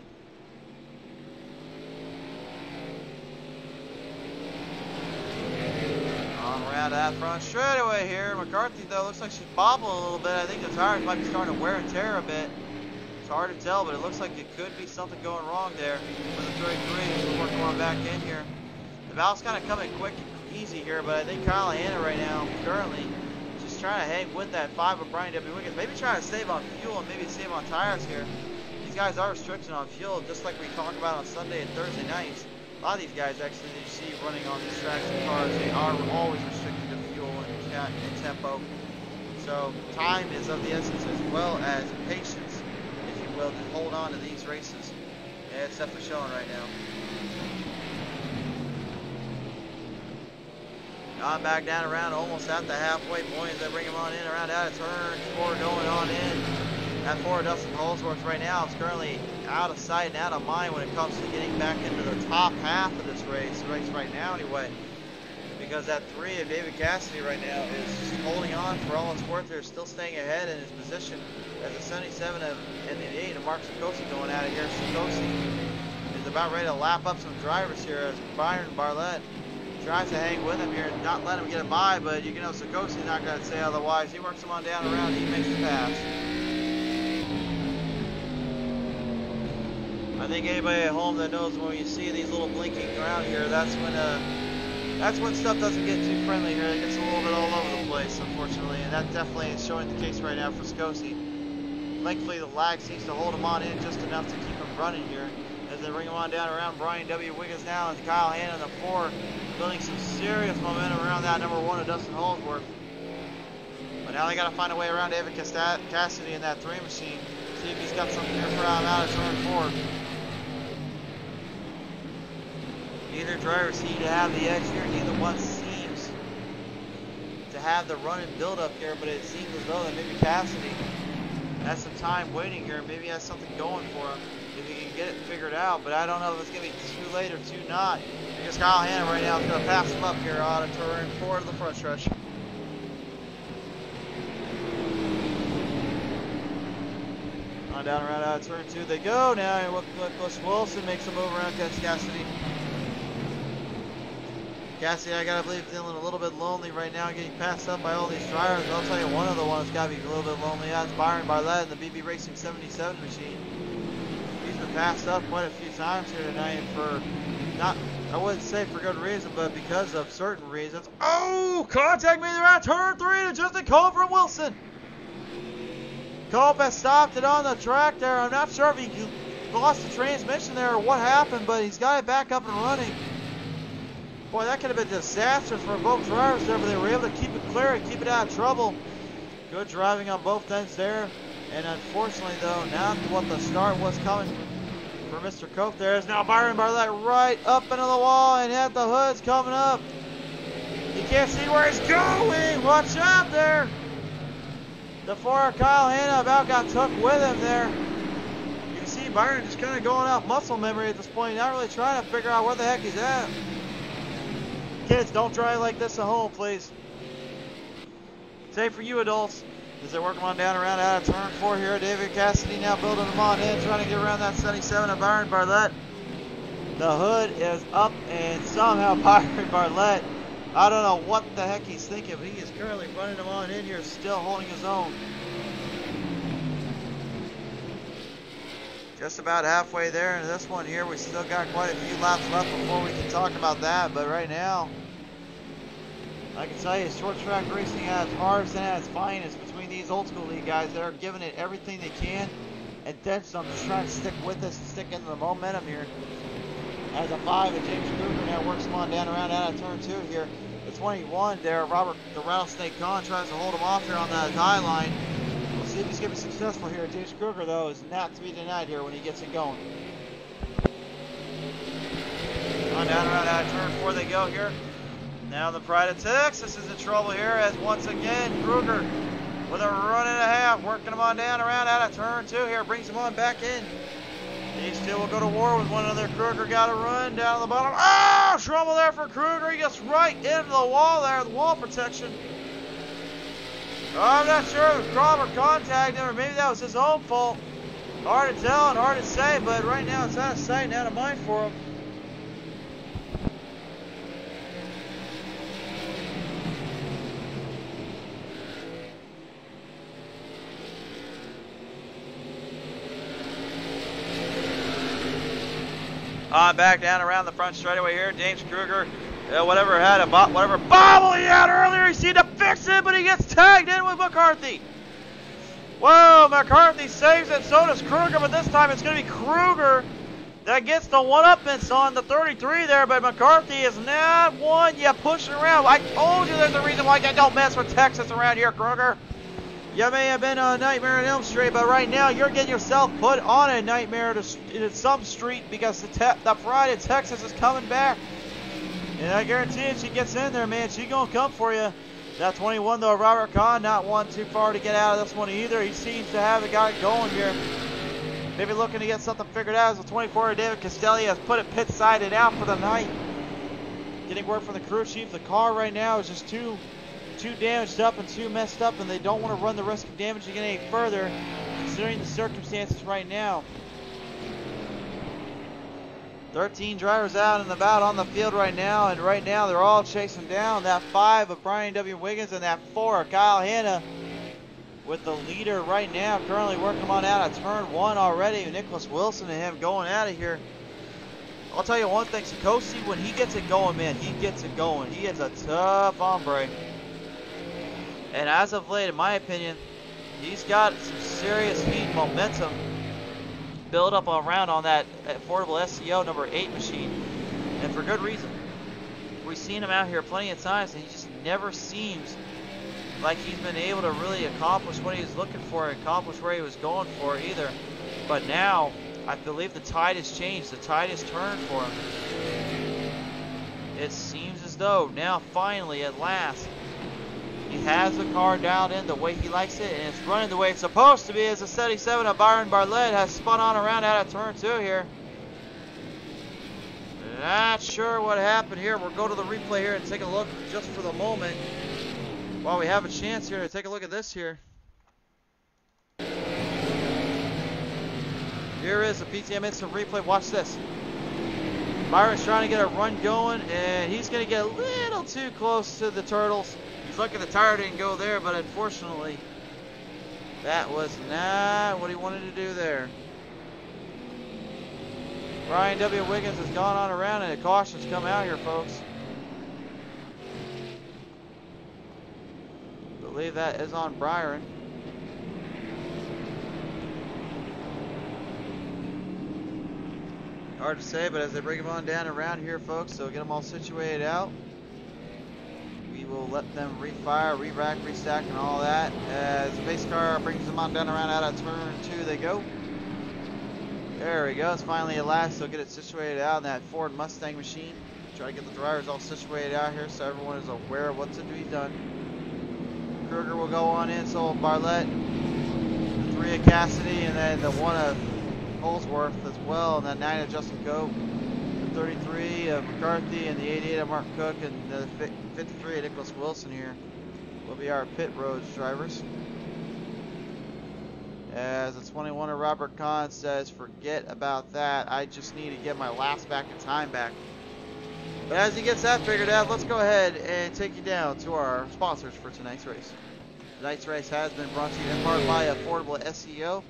around that front straightaway here. McCarthy, though, looks like she's bobbling a little bit. I think the tires might be starting to wear and tear a bit. It's hard to tell, but it looks like it could be something going wrong there with the 33. We're working on back in here. The valve's kind of coming quick and easy here, but I think Kyle Hanna right now, currently, just trying to hang with that 5 of Brian W. Wiggins. Maybe trying to save on fuel and maybe save on tires here. These guys are restricted on fuel, just like we talked about on Sunday and Thursday nights. A lot of these guys actually that you see running on these tracks and cars, they are always restricted to fuel and tempo. So time is of the essence, as well as patience, if you will, to hold on to these races. Yeah, it's definitely showing right now. Gone back down around almost at the halfway point as they bring him on in around out of turn 4 going on in. That 4 Dustin Holsworth right now is currently out of sight and out of mind when it comes to getting back into the top half of this race right now anyway. Because that 3 of David Cassidy right now is just holding on for all it's worth. They're still staying ahead in his position as the 77 and the 8 of Mark Sikosi going out of here. Sikosi is about ready to lap up some drivers here as Byron Bartlett tries to hang with him here and not let him get it by, but you know Sikosi's not going to say otherwise. He works him on down around, he makes the pass. I think anybody at home that knows when you see these little blinking around here, that's when stuff doesn't get too friendly here. It gets a little bit all over the place, unfortunately, and that definitely is showing the case right now for Sikosi. Thankfully, the lag seems to hold him on in just enough to keep him running here as they bring him on down around Brian W. Wiggins now and Kyle Hanna in the 4, building some serious momentum around that number 1 of Dustin Holsworth. But now they got to find a way around David Cassidy in that 3 machine. See if he's got something here for him out of turn 4. Neither driver seems to have the edge here. Neither one seems to have the run and build up here, but it seems as though that maybe Cassidy has some time waiting here. Maybe he has something going for him if he can get it figured out, but I don't know if it's going to be too late or too not. Because Kyle Hanna right now is going to pass him up here out of turn 4 to the front stretch. On down around out of turn 2 they go. Now look, Wilson makes a move around Cassidy. Cassidy, I gotta believe, feeling a little bit lonely right now, getting passed up by all these drivers. I'll tell you, one of the ones gotta be a little bit lonely. That's Byron Bartlett in the BB Racing 77 machine. He's been passed up quite a few times here tonight for not, I wouldn't say for good reason, but because of certain reasons. Oh, contact me there at turn 3 to Justin Culp from Wilson. Culp has stopped it on the track there. I'm not sure if he lost the transmission there or what happened, but he's got it back up and running. Boy, that could have been disastrous for both drivers there, but they were able to keep it clear and keep it out of trouble. Good driving on both ends there. And unfortunately, though, not what the start was coming for Mr. Cope there. Is now Byron Bartlett right up into the wall, and at the hood's coming up. You can't see where he's going. Watch out there. The 4 Kyle Hanna about got took with him there. You can see Byron just kind of going off muscle memory at this point, not really trying to figure out where the heck he's at. Kids, don't drive like this at home, please. Same for you adults. As they work them on down around out of turn 4 here. David Cassidy now building them on in, trying to get around that 77 of Byron Bartlett. The hood is up, and somehow Byron Bartlett, I don't know what the heck he's thinking, but he is currently running them on in here, still holding his own. Just about halfway there in this one here. We still got quite a few laps left before we can talk about that, but right now I can tell you short track racing at its hardest and at its finest between these old school league guys. They're giving it everything they can and then some, just trying to stick with this and stick into the momentum here. As a 5 of James Kruger now works him on down around out of turn 2 here. The 21 there, Robert the Rattlesnake Khan tries to hold him off here on that high line. We'll see if he's going to be successful here. James Kruger, though, is not to be denied here when he gets it going. On down around out of turn 4 they go here. Now the Pride of Texas is in trouble here as once again Kruger with a run and a half, working him on down around out of turn 2 here, brings him on back in. These two will go to war with one another. Kruger got a run down the bottom. Oh, trouble there for Kruger. He gets right into the wall there, the wall protection. I'm not sure if Robert contacted him or maybe that was his own fault. Hard to tell and hard to say, but right now it's out of sight and out of mind for him. On back down around the front straightaway here. James Kruger, whatever bobble he had earlier, he seemed to fix it, but he gets tagged in with McCarthy. Whoa, McCarthy saves it, so does Kruger, but this time it's going to be Kruger that gets the one-uppance on the 33 there, but McCarthy is not one you push around. I told you there's a reason why you don't mess with Texas around here, Kruger. You may have been on a nightmare in Elm Street, but right now you're getting yourself put on a nightmare in some street because the pride of Texas is coming back. And I guarantee if she gets in there, man, she's going to come for you. That 21, though, Robert Kahn, not one too far to get out of this one either. He seems to have the guy going here. Maybe looking to get something figured out as the 24, David Castelli has put it pit-sided out for the night. Getting word from the crew chief, the car right now is just too damaged up and too messed up, and they don't want to run the risk of damaging it any further, considering the circumstances right now. 13 drivers out and about on the field right now, and right now they're all chasing down that 5 of Brian W. Wiggins and that 4 of Kyle Hanna, with the leader right now currently working on out of turn 1 already. Nicholas Wilson and him going out of here. I'll tell you one thing, Sikosi, when he gets it going, man, he gets it going. He is a tough hombre. And as of late, in my opinion, he's got some serious heat and momentum built up around on that affordable SEO number 8 machine. And for good reason. We've seen him out here plenty of times, and he just never seems like he's been able to really accomplish what he was looking for, accomplish where he was going for either. But now, I believe the tide has changed. The tide has turned for him. It seems as though now, finally, at last, he has the car dialed in the way he likes it, and it's running the way it's supposed to be, as the 77 of Byron Bartlett has spun on around out of turn 2 here. Not sure what happened here. We'll go to the replay here and take a look just for the moment while we have a chance here to take a look at this here. Here is the PTM Instant Replay. Watch this. Byron's trying to get a run going, and he's going to get a little too close to the Turtles. He's lucky the tire didn't go there, but unfortunately, that was not what he wanted to do there. Brian W. Wiggins has gone on around, and a caution's come out here, folks. I believe that is on Byron. Hard to say, but as they bring them on down around here, folks, so get them all situated out. We will let them refire, re-rack, restack, and all that. As the base car brings them on down around out of turn 2, they go. There we go. It's finally at last. They'll get it situated out in that Ford Mustang machine. Try to get the drivers all situated out here so everyone is aware of what's to be done. Kruger will go on in, so Bartlett, the 3 of Cassidy, and then the 1 of Holsworth as well, and then 9 of Justin Cope, the 33 of McCarthy, and the 88 of Mark Cook, and the 53 of Nicholas Wilson here will be our pit roads drivers. As the 21 of Robert Kahn says, forget about that. I just need to get my last back in time back. But as he gets that figured out, let's go ahead and take you down to our sponsors for tonight's race. Tonight's race has been brought to you in part by Affordable SEO,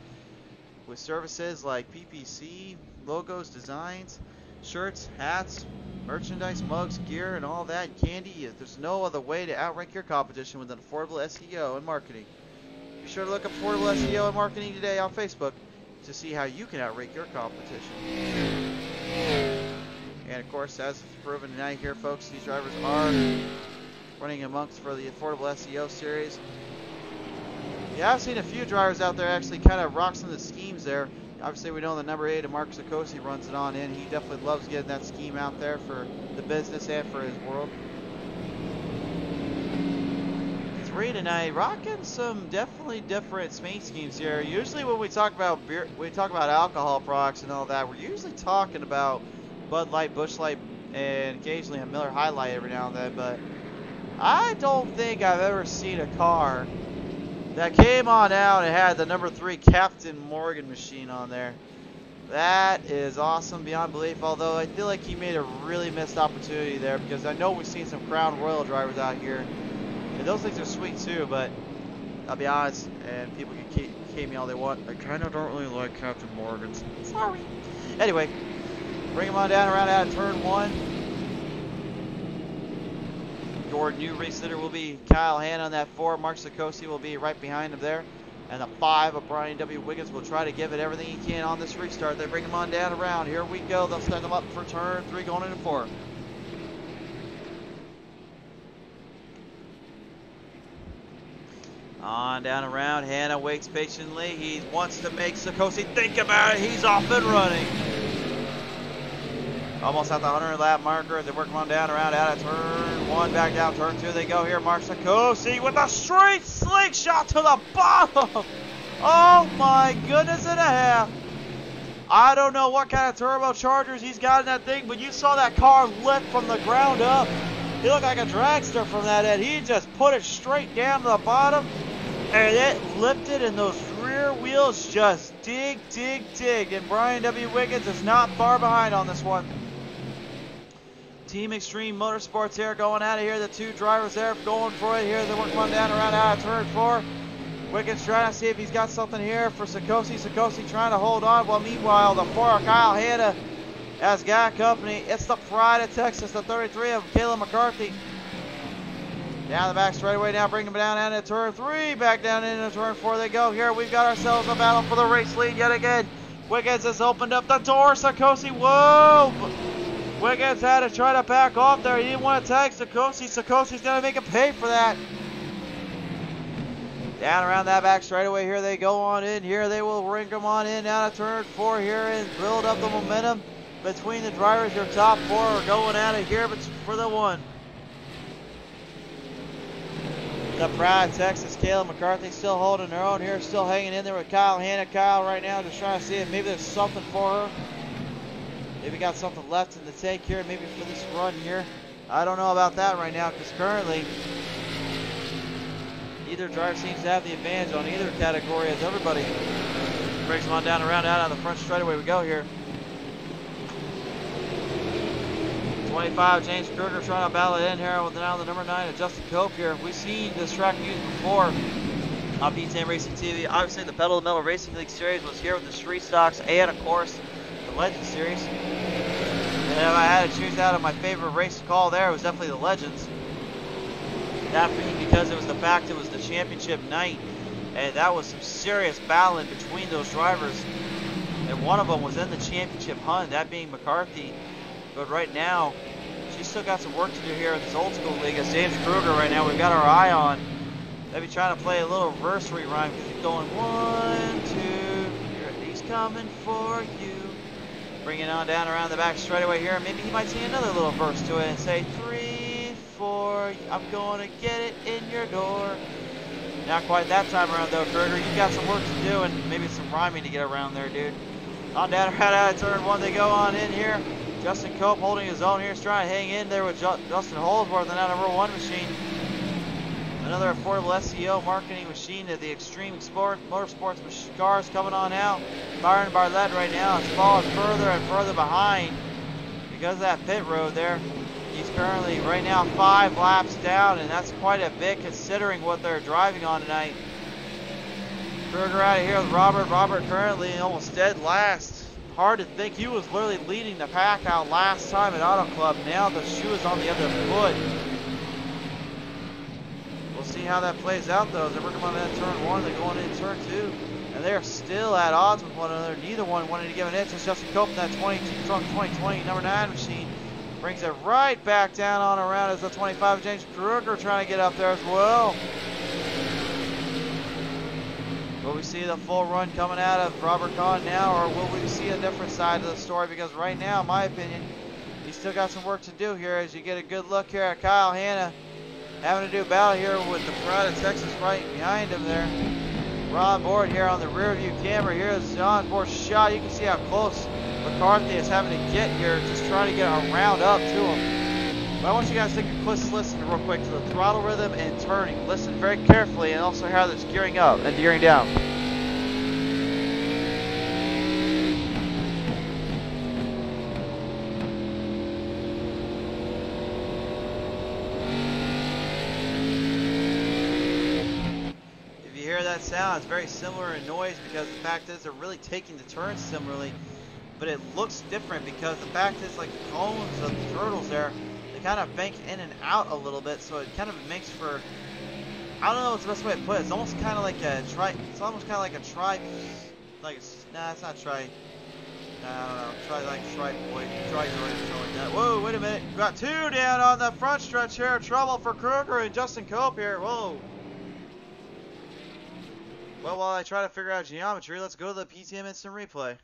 with services like PPC, logos, designs, shirts, hats, merchandise, mugs, gear, and all that candy. There's no other way to outrank your competition with an Affordable SEO and marketing. Be sure to look up Affordable SEO and marketing today on Facebook to see how you can outrank your competition. And of course, as proven tonight here, folks, these drivers are running amongst for the Affordable SEO series. Yeah, I've seen a few drivers out there actually kind of rock some of the schemes there. Obviously, we know the number 8 of Mark Sikosi runs it on in. He definitely loves getting that scheme out there for the business and for his world. 3 tonight, rocking some definitely different paint schemes here. Usually when we talk about beer, we talk about alcohol products and all that, we're usually talking about Bud Light, Busch Light, and occasionally a Miller High Light every now and then, but I don't think I've ever seen a car that came on out and had the number 3 Captain Morgan machine on there. That is awesome beyond belief, although I feel like he made a really missed opportunity there, because I know we've seen some Crown Royal drivers out here, and those things are sweet too, but I'll be honest, and people can hate me all they want, I kind of don't really like Captain Morgans. Sorry. Anyway, Bring him on down around out of turn 1. Your new race leader will be Kyle Hanna on that 4. Mark Sikosi will be right behind him there. And the 5 of Brian W. Wiggins will try to give it everything he can on this restart. They bring him on down around. Here we go. They'll set him up for turn 3 going into 4. On down around. Hanna waits patiently. He wants to make Sikosi think about it. He's off and running. Almost at the 100 lap marker. They work him on down around out of turn 1. Back down turn 2 they go here. Mark Sikosi with a straight slingshot to the bottom. Oh my goodness and a half. I don't know what kind of turbochargers he's got in that thing, but you saw that car lift from the ground up. He looked like a dragster from that end. He just put it straight down to the bottom, and it lifted, and those rear wheels just dig. And Brian W. Wiggins is not far behind on this one. Team Extreme Motorsports here going out of here. The 2 drivers there going for it here. They're working on down around out of turn 4. Wiggins trying to see if he's got something here for Sikosi. Sikosi trying to hold on. Well, meanwhile, the 4 Kyle Hanna has got company. It's the Pride of Texas, the 33 of Caleb McCarthy. Down the back straightaway now, bring him down into turn 3. Back down into turn 4 they go. Here we've got ourselves a battle for the race lead yet again. Wiggins has opened up the door. Sikosi, whoa! Wiggins had to try to back off there. He didn't want to tag Sikosi. Sikosi's going to make him pay for that. Down around that back straightaway here they go on in. Here they will ring them on in out of turn 4 here and build up the momentum between the drivers. Your top 4 are going out of here, but for the 1. The Pride Texas, Caleb McCarthy still holding their own here, still hanging in there with Kyle Hanna. Kyle right now just trying to see if maybe there's something for her. Maybe got something left in the tank here, maybe for this run here. I don't know about that right now, because currently either driver seems to have the advantage on either category as everybody brings them on down around out on the front straightaway we go here. 25, James Kruger trying to battle it in here with now the number 9 of Justin Cope here. We've seen this track used before on B10 Racing TV. Obviously the Pedal to the Metal Racing League Series was here with the Street Stocks and of course the Legend Series. And if I had to choose out of my favorite race to call there, it was definitely the Legends. That being because it was the fact it was the championship night, and that was some serious battling between those drivers. And one of them was in the championship hunt, that being McCarthy. But right now, she's still got some work to do here in this old school league. As James Kruger right now, we've got our eye on. Maybe trying to play a little versary rhyme. Keep going 1, 2, here he's coming for you. Bring it on down around the back straightaway here. Maybe he might see another little verse to it and say 3, 4, I'm going to get it in your door. Not quite that time around though, Kruger. You've got some work to do and maybe some rhyming to get around there, dude. On down around out of turn 1 they go on in here. Justin Cope holding his own here. He's trying to hang in there with Justin Holdsworth and that number 1 machine. Another affordable SEO marketing machine to the Extreme Motorsports cars coming on out. Byron Bartlett right now is falling further and further behind because of that pit road there. He's currently right now 5 laps down, and that's quite a bit considering what they're driving on tonight. Kruger out of here with Robert. Robert currently almost dead last. Hard to think, he was literally leading the pack out last time at Auto Club. Now the shoe is on the other foot. We'll see how that plays out though. They're working on that turn 1, they're going into turn 2. And they're still at odds with one another. Neither one wanted to give an inch. It's Justin Cope in that 2020 number 9 machine. Brings it right back down on around as the 25. James Kruger trying to get up there as well. Will we see the full run coming out of Robert Kahn now, or will we see a different side of the story? Because right now, in my opinion, he's still got some work to do here as you get a good look here at Kyle Hanna having to do battle here with the Pride of Texas right behind him there. We're on board here on the rear view camera. Here's the onboard shot. You can see how close McCarthy is having to get here, just trying to get around up to him. But I want you guys to take a close listen real quick to the throttle rhythm and turning. Listen very carefully and also how it's gearing up and gearing down. If you hear that sound, it's very similar in noise because the fact is they're really taking the turns similarly. but it looks different because the fact is, like, the cones of the turtles there, they kind of bank in and out a little bit, so it kind of makes for, I don't know what's the best way to put it. It's almost kind of like a nah, it's not tri. I don't know. Tri-boy, tri-joy, or something like that. Whoa, wait a minute. We got 2 down on the front stretch here. Trouble for Kruger and Justin Cope here. Whoa. Well, while I try to figure out geometry, let's go to the PTM instant replay.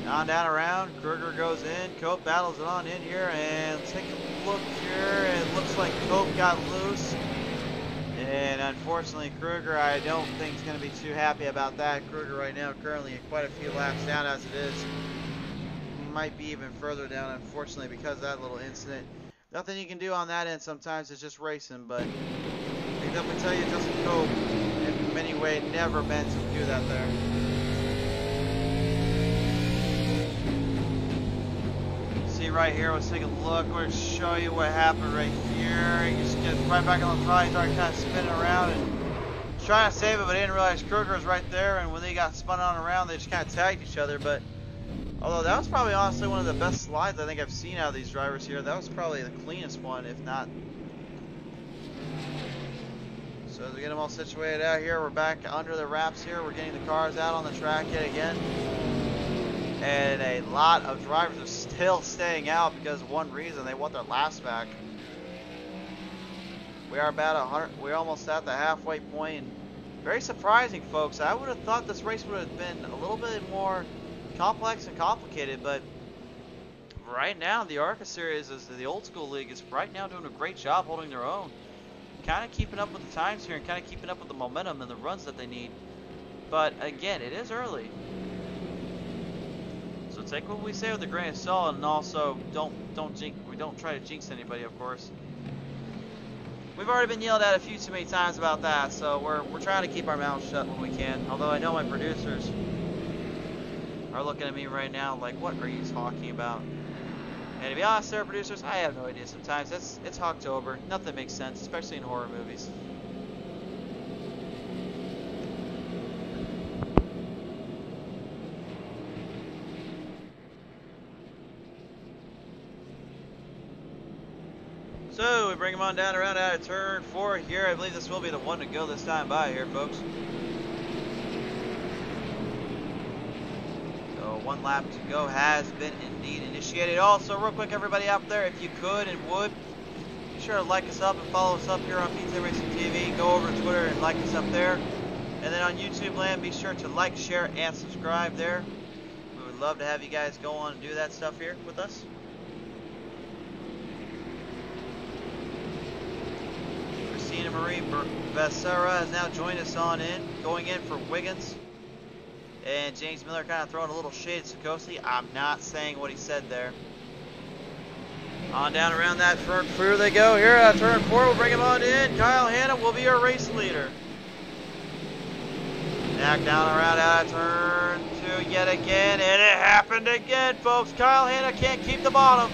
On down around, Kruger goes in, Cope battles it on in here, and take a look here, it looks like Cope got loose. And unfortunately, Kruger, I don't think is going to be too happy about that. Kruger right now currently quite a few laps down as it is. Might be even further down, unfortunately, because of that little incident. Nothing you can do on that end sometimes, it's just racing, but I can definitely tell you Justin Cope, in many ways, never meant to do that there. See right here, let's take a look. We're going to show you what happened right here. He just gets right back on the try, he started kind of spinning around and trying to save it, but he didn't realize Kruger was right there, and when they got spun on around, they just kind of tagged each other. But although that was probably honestly one of the best slides I think I've seen out of these drivers here. That was probably the cleanest one, if not. So as we get them all situated out here, we're back under the wraps here. We're getting the cars out on the track yet again. And a lot of drivers are still staying out because of one reason. They want their laps back. We are about 100. We're almost at the halfway point. And very surprising, folks. I would have thought this race would have been a little bit more complex and complicated, but right now the ARCA series, is the old school league, is right now doing a great job holding their own, kind of keeping up with the times here and kind of keeping up with the momentum and the runs that they need. But again, it is early, so take what we say with a grain of salt, and also don't try to jinx anybody, of course. We've already been yelled at a few too many times about that, so we're trying to keep our mouths shut when we can. Although I know my producers are looking at me right now like, what are you talking about? And to be honest, there, producers, I have no idea sometimes. It's October. Nothing makes sense, especially in horror movies. So we bring him on down around out of turn 4 here. I believe this will be the one to go this time by here, folks. So 1 lap to go has been indeed initiated. Also, real quick, everybody out there, if you could and would, be sure to like us up and follow us up here on iRacing TV. Go over to Twitter and like us up there. And then on YouTube land, be sure to like, share, and subscribe there. We would love to have you guys go on and do that stuff here with us. Marie Becerra has now joined us on in, going in for Wiggins. And James Miller kind of throwing a little shade at Sikosi. I'm not saying what he said there. On down around that front crew they go. Here at turn 4, we'll bring him on in. Kyle Hanna will be our race leader. Back down around out of turn 2 yet again. And it happened again, folks. Kyle Hanna can't keep the bottom.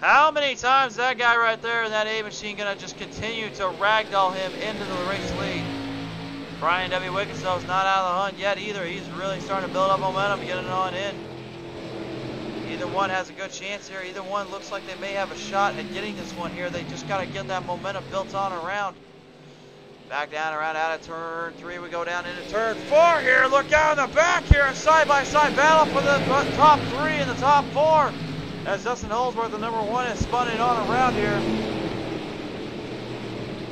How many times is that guy right there in that A machine gonna just continue to ragdoll him into the race lead? Brian W. Wiggins though is not out of the hunt yet either. He's really starting to build up momentum, getting it on in. Either one has a good chance here. Either one looks like they may have a shot at getting this one here. They just gotta get that momentum built on around. Back down around out of turn 3. We go down into turn 4 here. Look out in the back here. A side-by-side battle for the top 3 and the top 4. As Dustin Holdsworth, the number 1, is spun it on around here.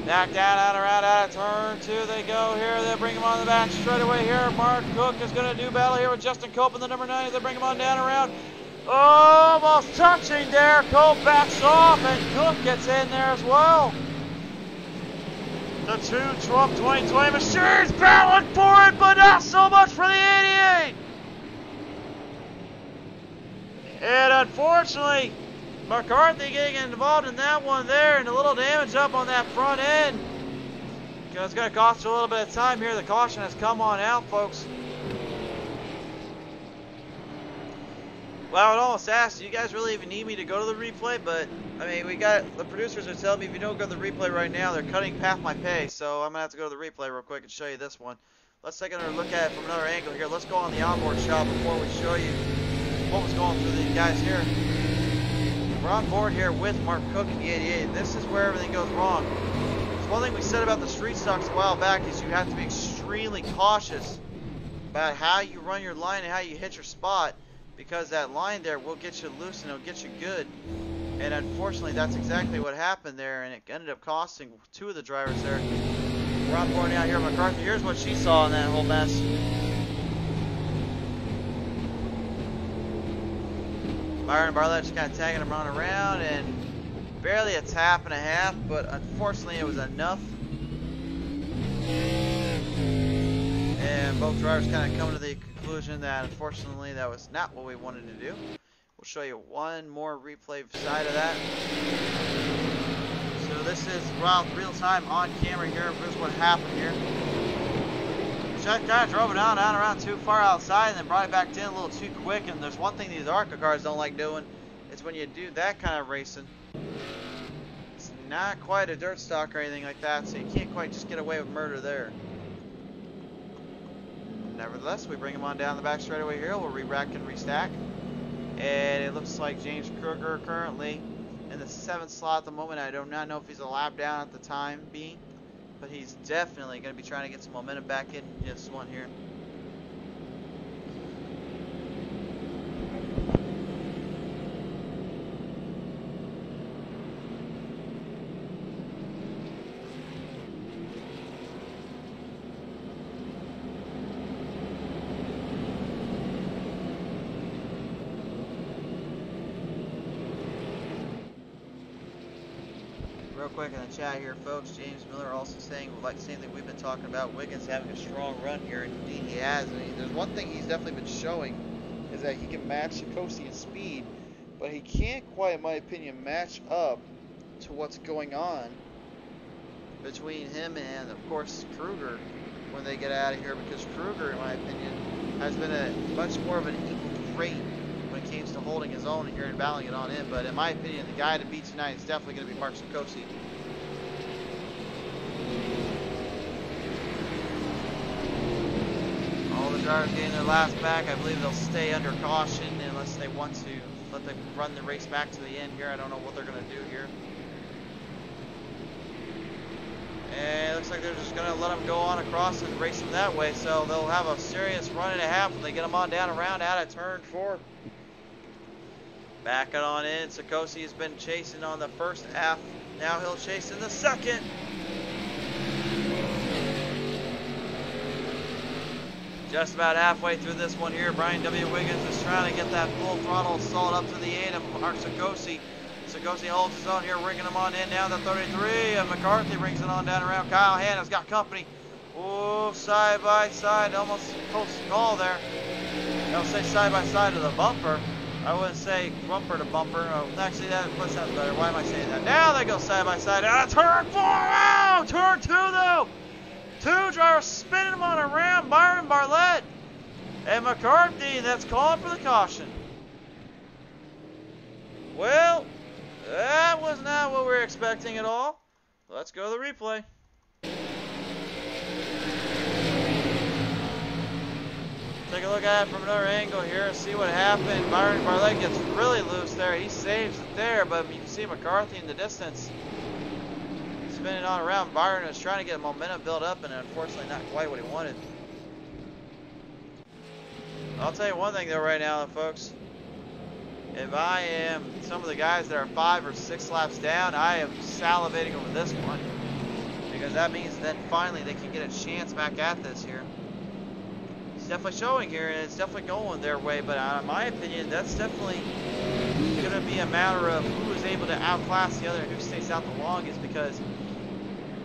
Back down out of turn 2 they go here. They bring him on the back straight away here. Mark Cook is going to do battle here with Justin Cope in the number 9 as they bring him on down around. Almost touching there. Cope backs off and Cook gets in there as well. The 2 Trump 2020 machines battling for it, but not so much for the 88. And unfortunately, McCarthy getting involved in that one there, and a little damage up on that front end. It's going to cost you a little bit of time here. The caution has come on out, folks. Well, I would almost ask, do you guys really even need me to go to the replay? But, I mean, we got, the producers are telling me if you don't go to the replay right now, they're cutting half my pay. So I'm going to have to go to the replay real quick and show you this one. Let's take another look at it from another angle here. Let's go on the onboard shot before we show you what was going through these guys here. We're on board here with Mark Cook in the 88, and this is where everything goes wrong. So one thing we said about the street stocks a while back is you have to be extremely cautious about how you run your line and how you hit your spot, because that line there will get you loose and it'll get you good. And unfortunately, that's exactly what happened there, and it ended up costing two of the drivers there. We're on board now here, McCarthy. Here's what she saw in that whole mess. Byron Barlett just kind of tagging him on around, and barely a tap and a half, but unfortunately it was enough. And both drivers kind of come to the conclusion that unfortunately that was not what we wanted to do. We'll show you one more replay side of that. So this is real time on camera here. Here's what happened here. Chuck kind of drove it out around too far outside and then brought it back in a little too quick. And there's one thing these ARCA cars don't like doing. It's when you do that kind of racing. It's not quite a dirt stock or anything like that, so you can't quite just get away with murder there. Nevertheless, we bring him on down the back straightaway here. We'll re-rack and restack. And it looks like James Kruger currently in the 7th slot at the moment. I do not know if he's a lap down at the time being, but he's definitely going to be trying to get some momentum back in this one here. Real quick in the chat here, folks, James Miller also saying, like the same thing we've been talking about, Wiggins having a strong run here, and indeed he has. I mean, there's one thing he's definitely been showing is that he can match Sikosi in speed, but he can't quite, in my opinion, match up to what's going on between him and, of course, Kruger when they get out of here, because Kruger, in my opinion, has been a much more of an equal rate when it comes to holding his own here and battling it on in. But in my opinion, the guy to beat tonight is definitely going to be Mark Sikosi. All the drivers getting their last back. I believe they'll stay under caution unless they want to let them run the race back to the end here. I don't know what they're going to do here. And it looks like they're just going to let them go on across and race them that way. So they'll have a serious run and a half when they get them on down around out of turn 4. Back it on in. Sikosi has been chasing on the first half. Now he'll chase in the second. Just about halfway through this one here, Brian W. Wiggins is trying to get that full throttle stalled up to the 8 of Mark Sikosi. Sikosi holds his own here, ringing him on in now the 33, and McCarthy rings it on down around. Kyle Hanna's got company. Oh, side by side, almost close call there. I'll say side by side to the bumper. I wouldn't say bumper to bumper. Oh, actually, that sounds better. Why am I saying that? Now they go side by side. Turn 4! Oh, turn 2 though. 2 drivers spinning them on around. Byron Barlett and McCarthy. That's calling for the caution. Well, that was not what we were expecting at all. Let's go to the replay. Take a look at it from another angle here, see what happened. Byron Barlett gets really loose there. He saves it there, but you can see McCarthy in the distance spinning on around. Byron was trying to get momentum built up, and unfortunately not quite what he wanted. I'll tell you one thing though right now, folks. If I am some of the guys that are 5 or 6 laps down, I am salivating over this one, because that means then finally they can get a chance back at this here. It's definitely showing here, and it's definitely going their way, but in my opinion, that's definitely going to be a matter of who is able to outclass the other and who stays out the longest, because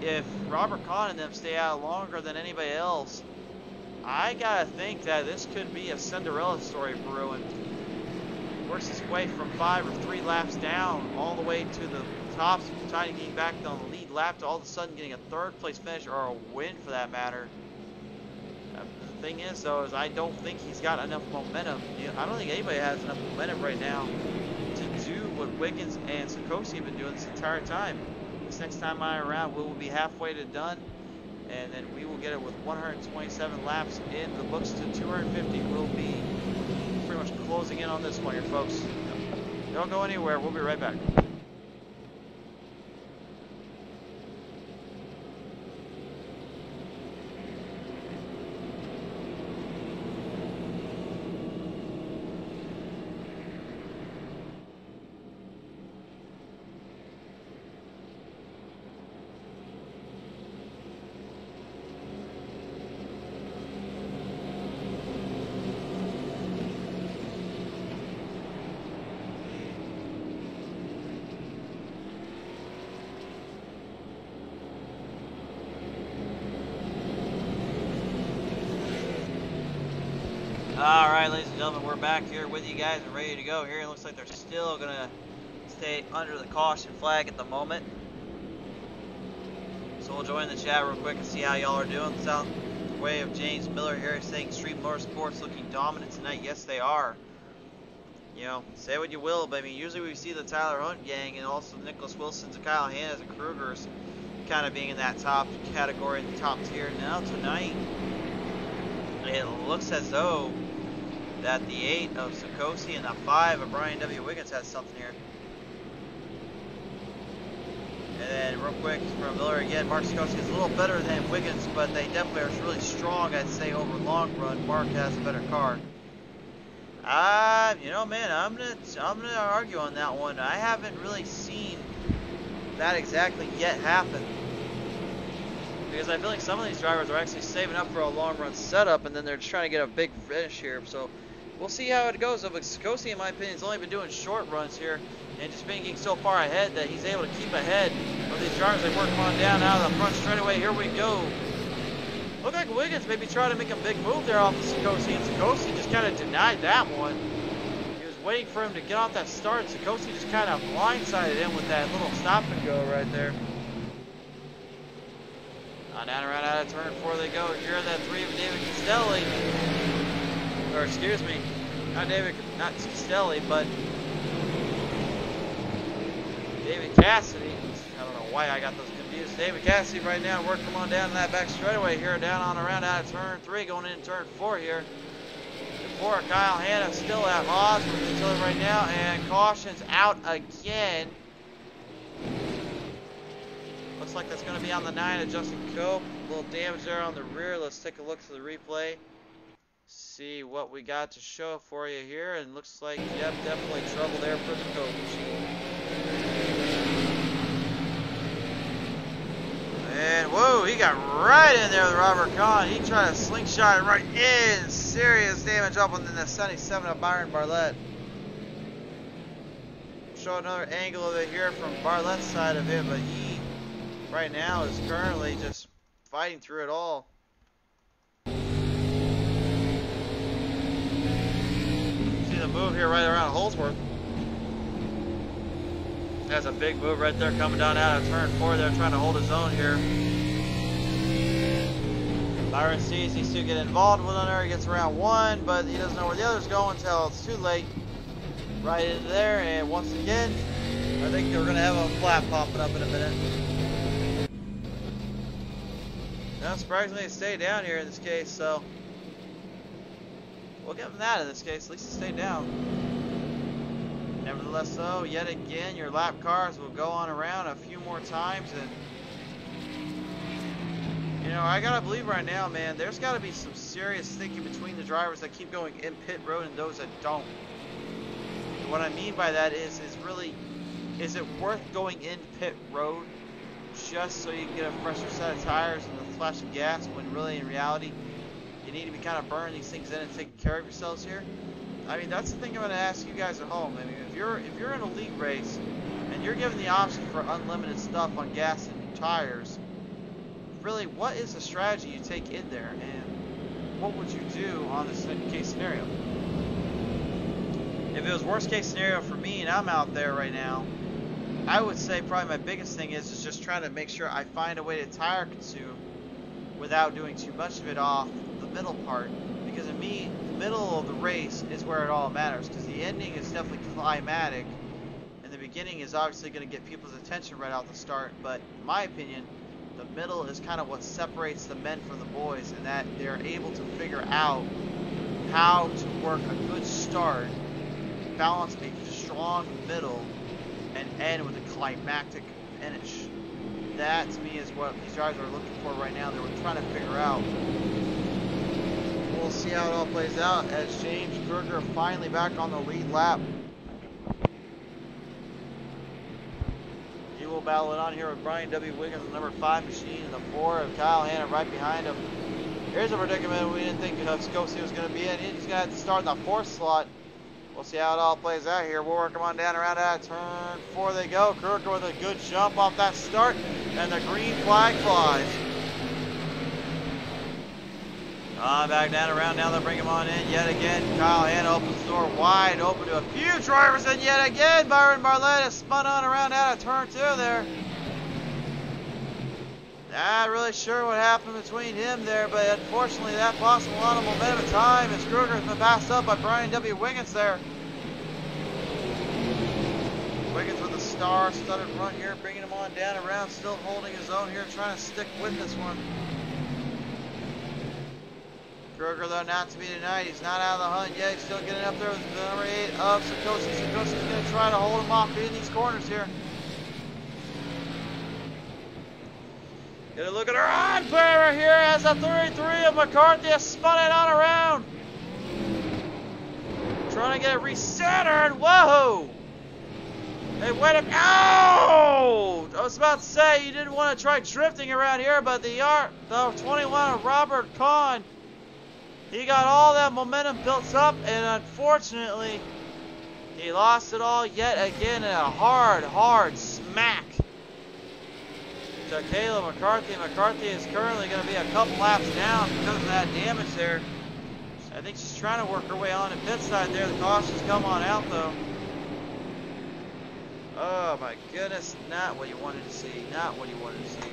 if Robert Kahn and them stay out longer than anybody else, I gotta think that this could be a Cinderella story brewing. Works his way from 5 or 3 laps down all the way to the top, trying to get back on the lead lap to all of a sudden getting a 3rd place finish or a win for that matter. thing is, though, is I don't think he's got enough momentum. I don't think anybody has enough momentum right now to do what Wiggins and Sikosi have been doing this entire time. This next time around, we will be halfway to done, and then we will get it with 127 laps in the books to 250. We'll be pretty much closing in on this one here, folks. Don't go anywhere. We'll be right back. Alright, ladies and gentlemen, we're back here with you guys and ready to go here. It looks like they're still going to stay under the caution flag at the moment. So we'll join the chat real quick and see how y'all are doing. Sound way of James Miller here saying Extreme Motorsports looking dominant tonight. Yes, they are. You know, say what you will, but I mean, usually we see the Tyler Hunt gang and also Nicholas Wilson's and Kyle Hanna's and Kruger's kind of being in that top category, in the top tier. Now tonight, it looks as though that the 8 of Sikosi and the 5 of Brian W. Wiggins has something here. And then real quick from Miller again, Mark Sikosi is a little better than Wiggins, but they definitely are really strong, I'd say, over long run. Mark has a better car. You know, man, I'm gonna argue on that one. I haven't really seen that exactly yet happen. Because I feel like some of these drivers are actually saving up for a long run setup, and then they're just trying to get a big finish here. So we'll see how it goes. But Sikosi, in my opinion, has only been doing short runs here, and just being so far ahead that he's able to keep ahead of these drivers. They work on down out of the front straightaway. Here we go. Looked like Wiggins maybe tried to make a big move there off of Sikosi, and Sikosi just kind of denied that one. He was waiting for him to get off that start. Sikosi just kind of blindsided him with that little stop and go right there. Down around out of turn 4 they go. Here are that 3 of David Castelli. Or excuse me, not Castelli, but David Cassidy. I don't know why I got those confused. David Cassidy right now working them on down in that back straightaway here, down on around out of turn 3, going into turn 4 here. Before Kyle Hanna still at odds with each other right now, and caution's out again. Looks like that's going to be on the 9 of Justin Cope. A little damage there on the rear. Let's take a look to the replay. See what we got to show for you here. And looks like, yep, definitely trouble there for the coach. And, whoa, he got right in there with Robert Kahn. He tried to slingshot it right in. Serious damage up on the 77 of Byron Barlett. Show another angle of it here from Barlett's side of it, but he right now is currently just fighting through it all. See the move here right around Holsworth. That's a big move right there coming down out of turn 4 there, trying to hold his own here. Byron sees he still get involved with there. He gets around 1, but he doesn't know where the other's going until it's too late. Right into there, and once again, I think they're going to have a flap popping up in a minute. Now, surprisingly, it stayed down here in this case, so we'll give them that in this case. At least it stayed down. Nevertheless, though, yet again, your lap cars will go on around a few more times, and you know, I gotta believe right now, man, there's got to be some serious thinking between the drivers that keep going in pit road and those that don't. And what I mean by that is really, is it worth going in pit road just so you can get a fresher set of tires and a flash of gas, when really in reality you need to be kind of burning these things in and taking care of yourselves here? I mean, that's the thing I'm going to ask you guys at home. I mean, if you're in a league race and you're given the option for unlimited stuff on gas and tires, really, what is the strategy you take in there, and what would you do on this case scenario? If it was worst case scenario for me and I'm out there right now, I would say probably my biggest thing is just trying to make sure I find a way to tire consume without doing too much of it off the middle part, because to me, the middle of the race is where it all matters, because the ending is definitely climatic, and the beginning is obviously going to get people's attention right out the start, but in my opinion, the middle is kind of what separates the men from the boys, and that they're able to figure out how to work a good start, balance a strong middle, and end with a climactic finish. That to me is what these drivers are looking for right now. They were trying to figure out. We'll see how it all plays out as James Kruger finally back on the lead lap. He will battle it on here with Brian W. Wiggins, the number 5 machine, and the 4 of Kyle Hanna right behind him. Here's a predicament we didn't think Scosi was going to be in. He's going to have to start in the 4th slot. We'll see how it all plays out here. We'll work them on down around that turn 4 they go. Kruger with a good jump off that start, and the green flag flies. Back down around now. They'll bring him on in yet again. Kyle Hanna opens the door wide open to a few drivers, and yet again Byron Barlett has spun on around out of turn 2 there. Not really sure what happened between him there, but unfortunately that lost a lot of momentum at time as Kruger has been passed up by Brian W. Wiggins there. Wiggins with a star-studded run here, bringing him on down around, still holding his own here, trying to stick with this one. Kruger, though, not to be denied. He's not out of the hunt yet. He's still getting up there with the number 8 of Sikosi. Sikosi's going to try to hold him off in these corners here. Get a look at her on play right here as the 33 of McCarthy has spun it on around. Trying to get it recentered. Whoa! They went up. Oh! I was about to say you didn't want to try drifting around here, but the 21 of Robert Kahn, he got all that momentum built up, and unfortunately, he lost it all yet again in a hard smack to Caleb McCarthy. McCarthy is currently going to be a couple laps down because of that damage there. I think she's trying to work her way on the pit side there. The caution's come on out though. Oh my goodness, not what you wanted to see. Not what you wanted to see.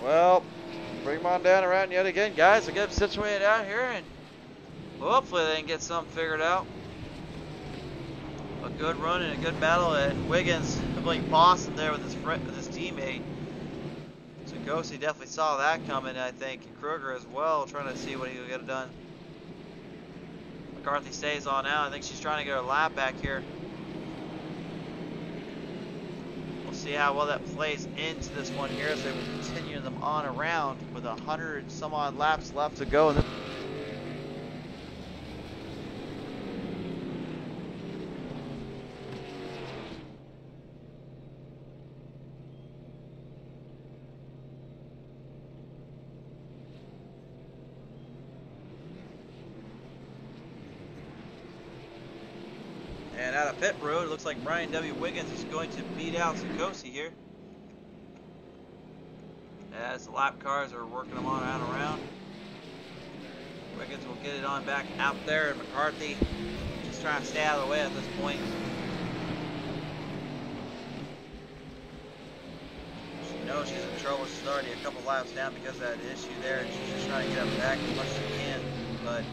Well, bring them on down around yet again, guys. We'll get them situated out here, and hopefully they can get something figured out. A good run and a good battle, and Wiggins completely bossed him there with his teammate. Sikosi definitely saw that coming, I think, and Kruger as well, trying to see what he could get done. McCarthy stays on now. I think she's trying to get her lap back here. We'll see how well that plays into this one here as they continue them on around with 100 some odd laps left to go. And out of pit road, it looks like Brian W. Wiggins is going to beat out Sikosi here, as the lap cars are working them on around. Wiggins will get it on back out there, and McCarthy just trying to stay out of the way at this point. She knows she's in trouble. She's already a couple laps down because of that issue there, and she's just trying to get up back as much as she can. But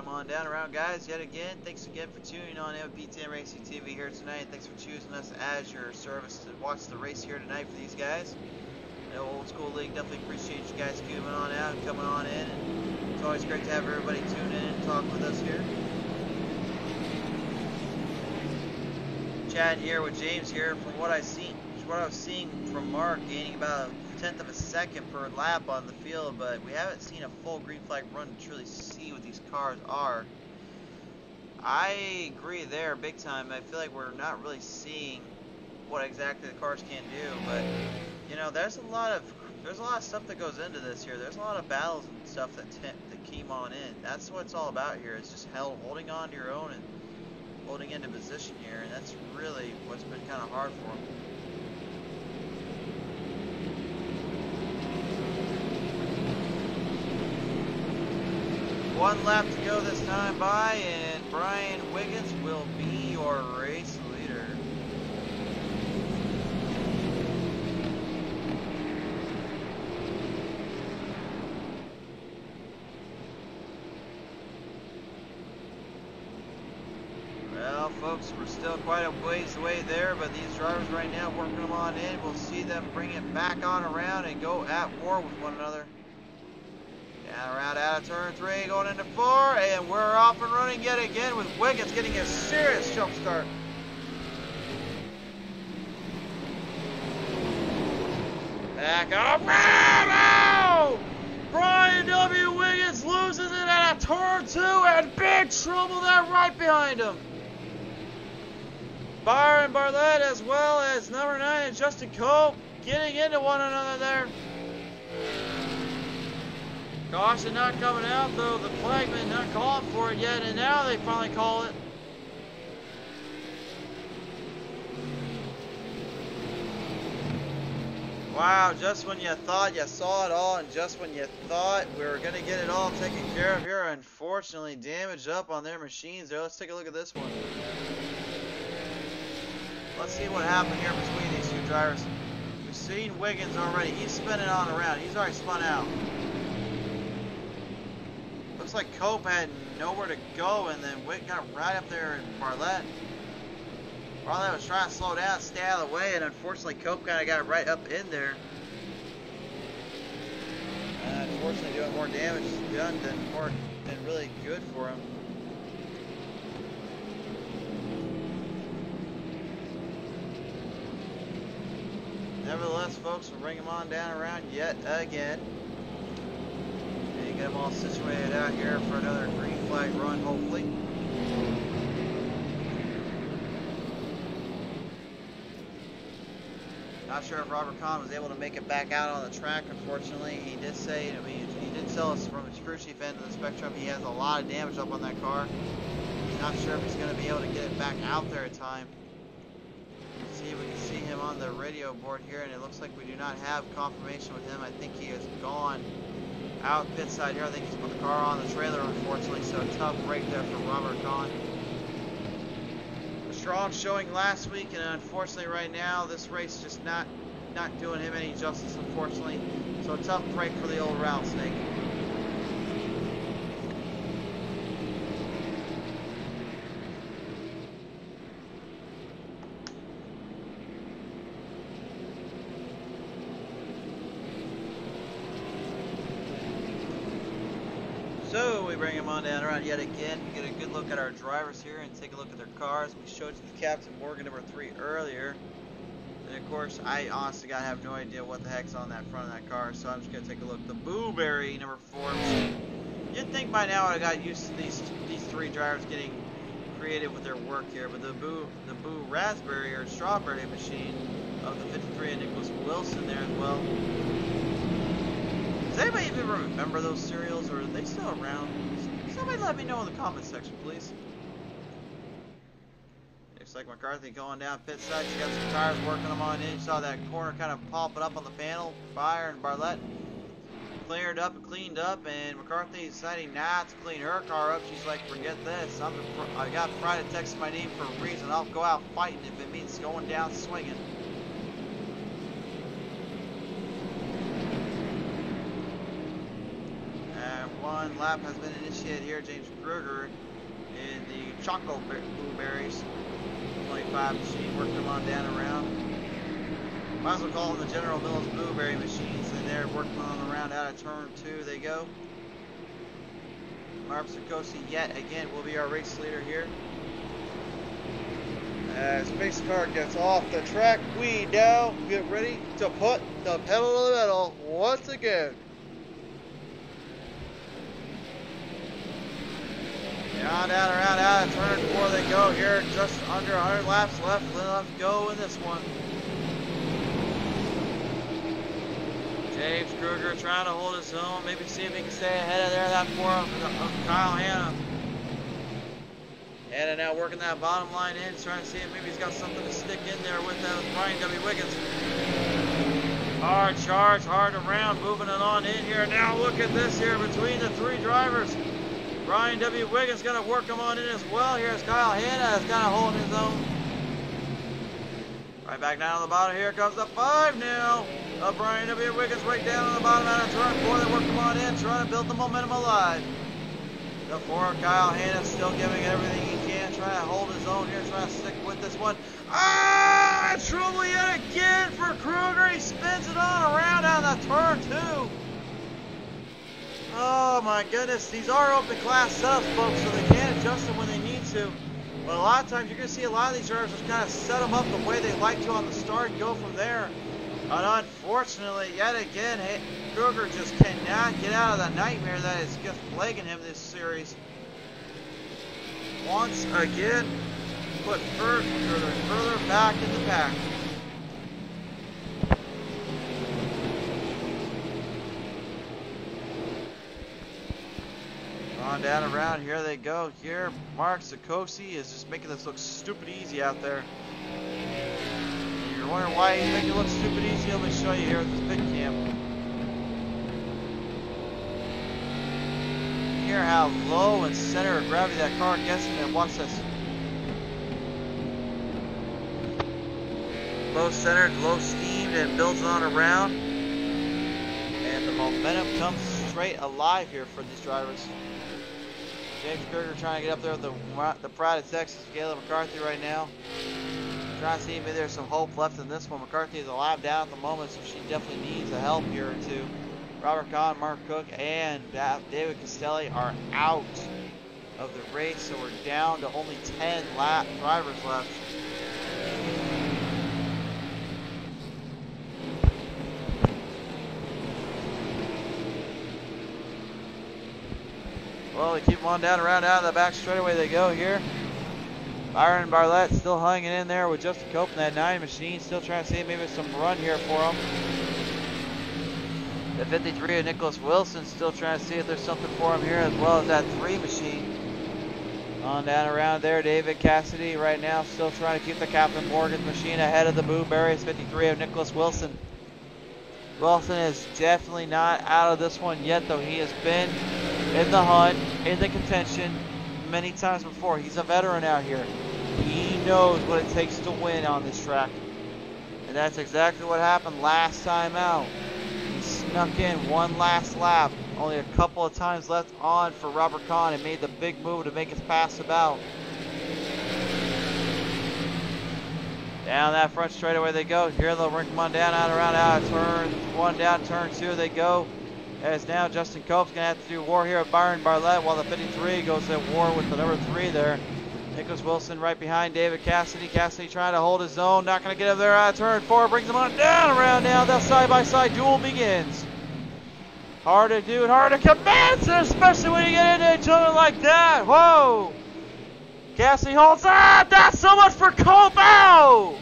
on down around, guys, yet again. Thanks again for tuning on MPTM Racing TV here tonight. Thanks for choosing us as your service to watch the race here tonight for these guys. The Old School League, definitely appreciate you guys coming on out and coming on in. And it's always great to have everybody tune in and talk with us here. Chatting here with James here. From what I've seen, what I was seeing from Mark, gaining about a 1/10 of a second per lap on the field, but we haven't seen a full green flag run to truly see what these cars are. I agree there big time. I feel like we're not really seeing what exactly the cars can do, but you know, there's a lot of There's a lot of stuff that goes into this here. There's a lot of battles and stuff that keep on in. That's what it's all about here. It's just holding on to your own and holding into position here, and that's really what's been kind of hard for them. One lap to go this time by, and Brian Wiggins will be your race leader. Well, folks, we're still quite a ways away there, but these drivers right now working them on in. We'll see them bring it back on around and go at war with one another. Down around out of turn 3, going into 4, and we're off and running yet again with Wiggins getting a serious jump start. Back up. Oh! Brian W. Wiggins loses it at a turn 2, and big trouble there right behind him. Byron Bartlett as well as number 9 and Justin Cope getting into one another there. Caution not coming out though, the flagman not calling for it yet, and now they finally call it. Wow, just when you thought you saw it all, and just when you thought we were going to get it all taken care of here, unfortunately damaged up on their machines there. Let's take a look at this one. Let's see what happened here between these two drivers. We've seen Wiggins already. He's spinning on around. He's already spun out. Looks like Cope had nowhere to go, and then Wick got right up there in Bartlett. Bartlett was trying to slow down, stay out of the way, and unfortunately Cope kind of got right up in there. Unfortunately doing more damage done than really good for him. Nevertheless, folks, we'll bring him on down around yet again. And get them all situated out here for another green flag run, hopefully. Not sure if Robert Kahn was able to make it back out on the track, unfortunately. He did say, I mean, he did tell us from his crew chief end of the spectrum, he has a lot of damage up on that car. He's not sure if he's going to be able to get it back out there in time. See if we can see him on the radio board here, and it looks like we do not have confirmation with him. I think he has gone out pit side here. I think he's put the car on the trailer, unfortunately, so a tough break there for Robert Kahn. A strong showing last week, and unfortunately right now this race just not doing him any justice, unfortunately. So a tough break for the old rattlesnake. So we bring him on down around yet again. We get a good look at our drivers here and take a look at their cars. We showed you the Captain Morgan number 3 earlier. And of course, I honestly have no idea what the heck's on that front of that car, so I'm just gonna take a look. The Booberry number 4 machine. You'd think by now I got used to these 3 drivers getting creative with their work here, but the Boo Raspberry or Strawberry machine of the 53 and Nicholas Wilson there as well. Does anybody even remember those cereals, or are they still around? Somebody let me know in the comment section, please. Looks like McCarthy going down pit side. She got some tires working them on in. You saw that corner kind of popping up on the panel. Fire and Bartlett cleared up and cleaned up, and McCarthy deciding not to clean her car up. She's like, forget this. I got Friday texting my name for a reason. I'll go out fighting if it means going down swinging. One lap has been initiated here. James Kruger in the Choco Blueberries 25 machine, working them on down around. Might as well call them the General Mills Blueberry machines, and they're working on around out of turn 2 they go. Marv Sikosi yet again will be our race leader here. As pace car gets off the track, we now get ready to put the pedal to the metal once again. Down around out of turn 4 they go here, just under 100 laps left to go in this one. James Kruger trying to hold his own. Maybe see if he can stay ahead of there. That four of Kyle Hanna. Hanna now working that bottom line in, trying to see if maybe he's got something to stick in there with Brian W. Wiggins. Hard charge, hard around, moving it on in here. Now look at this here between the three drivers. Brian W. Wiggins going to work him on in as well. Here's Kyle Hanna is kind of holding his own. Right back down on the bottom. Here comes the 5 now of Brian W. Wiggins right down on the bottom out of turn 4. They work him on in, trying to build the momentum alive. The 4, Kyle Hanna still giving everything he can, trying to hold his own here, trying to stick with this one. Ah! Trouble yet again for Kruger. He spins it on around out of turn 2. Oh my goodness. These are open class setups, folks, so they can adjust them when they need to. But a lot of times you're going to see a lot of these drivers just kind of set them up the way they like to on the start and go from there. And unfortunately, yet again, Kruger just cannot get out of the nightmare that is just plaguing him this series. Once again, put further back in the pack. On down around, here they go. Here, Mark Sikosi is just making this look stupid easy out there. You're wondering why he's making it look stupid easy? Let me show you here with this pit cam. Hear how low and center of gravity that car gets in, and watch this. Low centered, low steamed, and builds on around. And the momentum comes straight alive here for these drivers. James Kruger trying to get up there with the pride of Texas, Galen McCarthy right now. Trying to see maybe there's some hope left in this one. McCarthy is a lap down at the moment, so she definitely needs a help here or two. Robert Kahn, Mark Cook, and David Castelli are out of the race, so we're down to only 10 drivers left. Well, they keep them on down around out of the back straightaway they go here. Byron Barlett still hanging in there with Justin Cope in that 9 machine. Still trying to see maybe some run here for him. The 53 of Nicholas Wilson still trying to see if there's something for him here, as well as that 3 machine. On down around there, David Cassidy right now still trying to keep the Captain Morgan machine ahead of the Blueberries. 53 of Nicholas Wilson. Wilson is definitely not out of this one yet, though he has been in the hunt, in the contention many times before. He's a veteran out here. He knows what it takes to win on this track. And that's exactly what happened last time out. He snuck in one last lap. Only a couple of times left on for Robert Kahn and made the big move to make his pass about. Down that front straightaway they go. Here they'll bring them on down out of turn 1 down turn 2 they go. As now Justin Cope's going to have to do war here with Byron Barlett, while the 53 goes at war with the number 3 there. Nicholas Wilson right behind David Cassidy. Cassidy trying to hold his own. Not going to get up there out of turn 4. Brings them on down around now. That side-by-side duel begins. Hard to do and hard to commence, especially when you get into each other like that. Whoa! Cassidy holds. Ah, that's so much for Cope. Ow!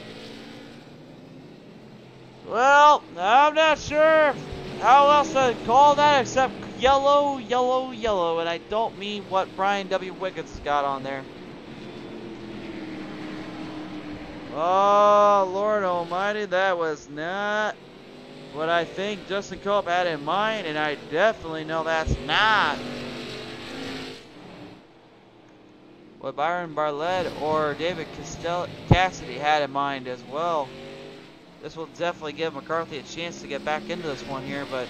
Well, I'm not sure how else to call that except yellow, yellow, yellow. And I don't mean what Brian W. Wiggins got on there. Oh, Lord almighty, that was not what I think Justin Cope had in mind, and I definitely know that's not what Byron Barlett or David Cassidy had in mind as well. This will definitely give McCarthy a chance to get back into this one here, but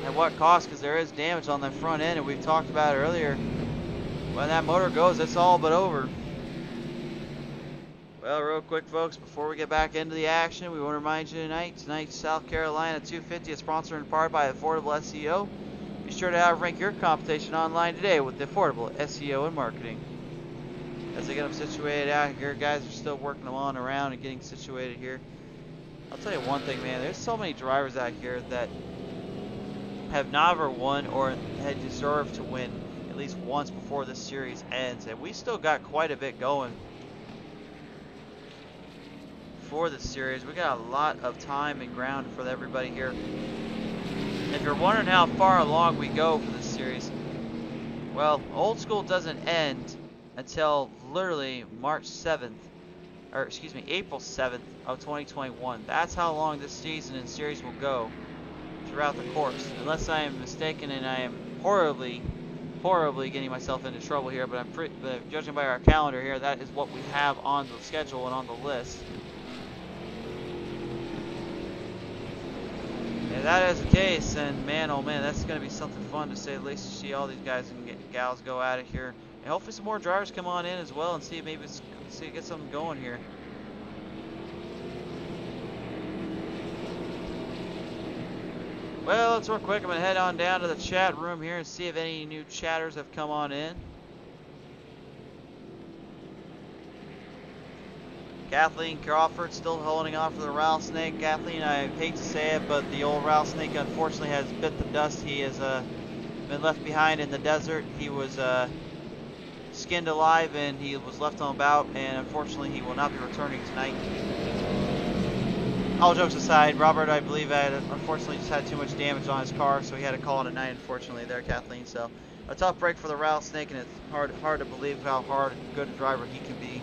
at what cost? Because there is damage on the front end, and we've talked about it earlier. When that motor goes, it's all but over. Well, real quick, folks, before we get back into the action, we want to remind you tonight's South Carolina 250 is sponsored in part by Affordable SEO. Be sure to outrank your competition online today with the Affordable SEO and Marketing. As they get them situated out here, guys are still working them on around and getting situated here. I'll tell you one thing, man. There's so many drivers out here that have never won or had deserved to win at least once before this series ends, and we still got quite a bit going for this series. We got a lot of time and ground for everybody here. If you're wondering how far along we go for this series, well, Old School doesn't end until literally March 7th, or excuse me, April 7th of 2021. That's how long this season and series will go throughout the course. Unless I am mistaken and I am horribly getting myself into trouble here, but judging by our calendar here, that is what we have on the schedule and on the list. If that is the case, then man, oh man, that's going to be something fun to say the least, to see all these guys and gals go at it here. And hopefully some more drivers come on in as well and see if maybe get something going here. Well, let's real quick. I'm going to head on down to the chat room here and see if any new chatters have come on in. Kathleen Crawford still holding on for the rattlesnake. Kathleen, I hate to say it, but the old rattlesnake unfortunately has bit the dust. He has been left behind in the desert. He was skinned alive and he was left on about, and unfortunately he will not be returning tonight. All jokes aside, Robert, I believe, unfortunately just had too much damage on his car, so he had to call it a night, unfortunately, there, Kathleen. So a tough break for the rattlesnake, and it's hard to believe how hard and good a driver he can be.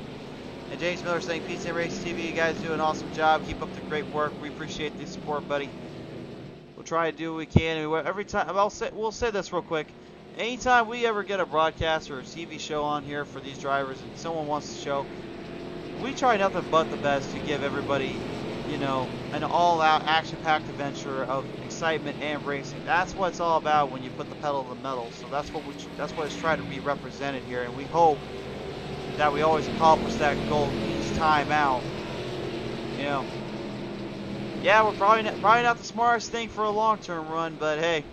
And James Miller saying, Peace and Race TV, you guys do an awesome job. Keep up the great work. We appreciate the support, buddy. We'll try to do what we can. And every time, we'll say this real quick. Anytime we ever get a broadcast or a TV show on here for these drivers and someone wants to show, we try nothing but the best to give everybody, you know, an all-out action-packed adventure of excitement and racing. That's what it's all about when you put the pedal to the metal. So that's what it's trying to be represented here, and we hope that we always accomplish that goal each time out. You know, yeah, we're probably not the smartest thing for a long-term run, but hey,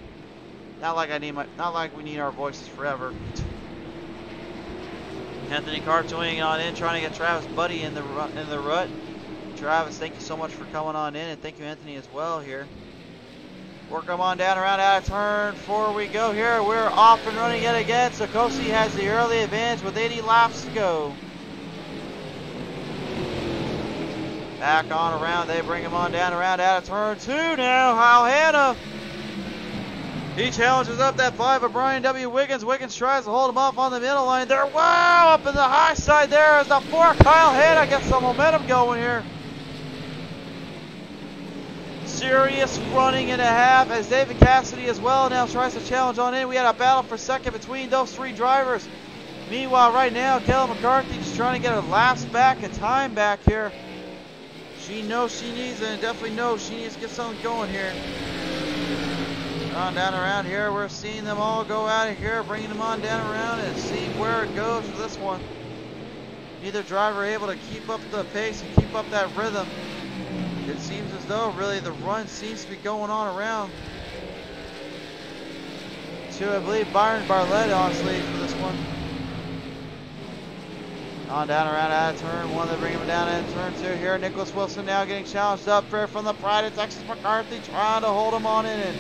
not like we need our voices forever. Anthony Carp joining on in, trying to get Travis Buddy in the rut. Travis, thank you so much for coming on in, and thank you, Anthony, as well here. Work them on down around out of turn 4 we go here. We're off and running yet again. Sikosi has the early advantage with 80 laps to go. Back on around. They bring him on down around out of turn 2 now. Kyle Hanna. He challenges up that 5 of Brian W. Wiggins. Wiggins tries to hold him off on the middle line. They're wow up in the high side there as the 4 Kyle Hanna gets some momentum going here. Serious running and a half as David Cassidy as well now tries to challenge on in. We had a battle for second between those 3 drivers. Meanwhile, right now, Kelly McCarthy just trying to get her laps back and time back here. She knows she needs it, and definitely knows she needs to get something going here. On down around here, we're seeing them all go out of here, bringing them on down around and see where it goes for this one. Neither driver able to keep up the pace and keep up that rhythm. It seems as though really the run seems to be going on around. To, I believe, Byron Barlett, honestly, for this one. On down around out of turn 1, they bring him down in turn 2 here. Nicholas Wilson now getting challenged up there from the Pride of Texas. McCarthy trying to hold him on in.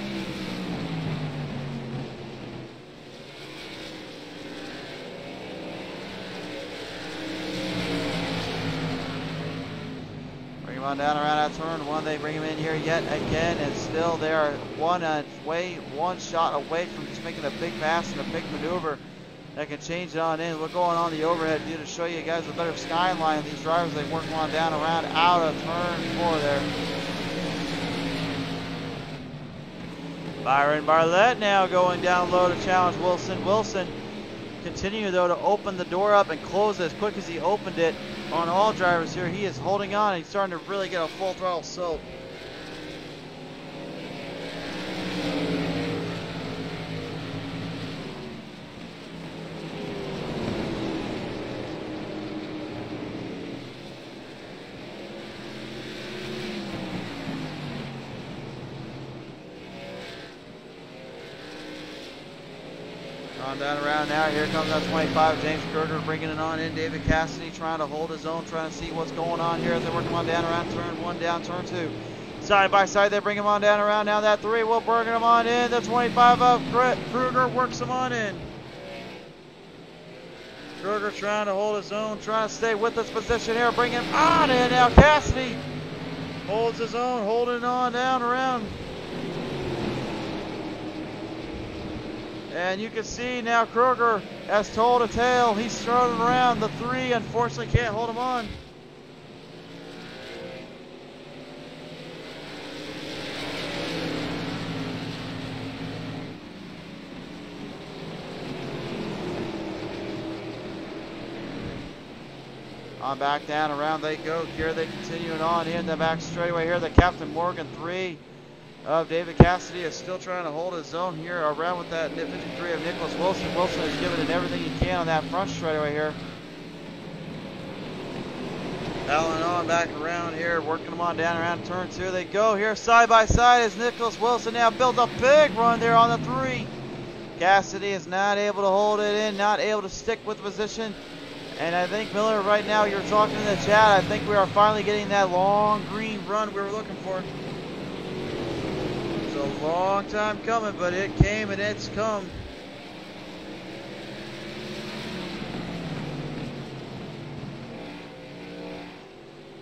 On down around that turn 1, they bring him in here yet again, and still they are one shot away from just making a big pass and a big maneuver that can change it on in. We're going on the overhead view to show you guys a better skyline of these drivers. They work on down around out of turn 4 there. Byron Barlett now going down low to challenge Wilson. Wilson continue though to open the door up and close it as quick as he opened it on all drivers here. He is holding on. He's starting to really get a full throttle soak. On down around now, here comes that 25, James Gerger bringing it on in. David Cassidy trying to hold his own, trying to see what's going on here as they work him on down around turn 1, down turn 2. Side by side, they bring him on down around now. That 3 will bring him on in. The 25 of Kruger works him on in. Kruger trying to hold his own, trying to stay with this position here, bring him on in. Now Cassidy holds his own, holding on down around. And you can see now Kruger has told a tale. He's throwing around. The 3 unfortunately can't hold him on. On back down, around they go. Here they continuing on in the back straightaway here. The Captain Morgan 3 of David Cassidy is still trying to hold his own here around with that 53 of Nicholas Wilson. Wilson is giving it everything he can on that front straightaway here. Battling on back around here, working them on down around turn 2. They go here side by side as Nicholas Wilson now builds a big run there on the 3. Cassidy is not able to hold it in, not able to stick with the position. And I think, Miller, right now you're talking in the chat, I think we are finally getting that long green run we were looking for. It's a long time coming, but it came and it's come.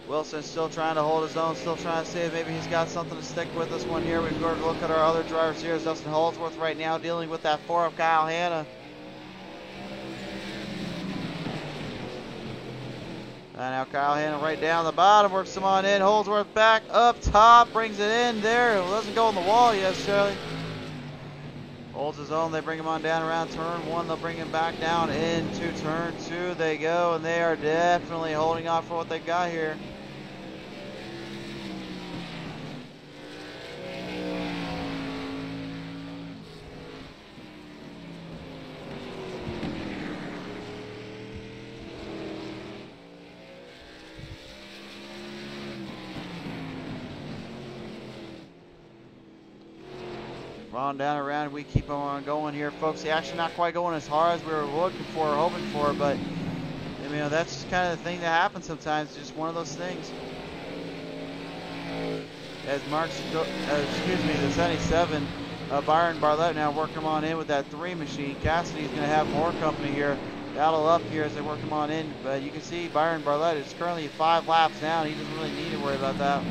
Wilson still trying to hold his own, still trying to see if maybe he's got something to stick with this one here. We've got to look at our other drivers here. Dustin Holdsworth right now dealing with that 4 of Kyle Hanna. And now Kyle Hanna right down the bottom, works him on in. Holdsworth back up top, brings it in there. It doesn't go on the wall yet, Shirley. Holds his own, they bring him on down around turn 1. They'll bring him back down into turn 2. They go, and they are definitely holding off for what they got here. On down around, we keep on going here, folks. The action not quite going as hard as we were looking for or hoping for, but you know, that's just kind of the thing that happens sometimes. It's just one of those things. As the 77 Byron Barlett now work him on in with that 3 machine. Cassidy's going to have more company here. Battle up here as they work him on in, but you can see Byron Barlett is currently 5 laps down. He doesn't really need to worry about that.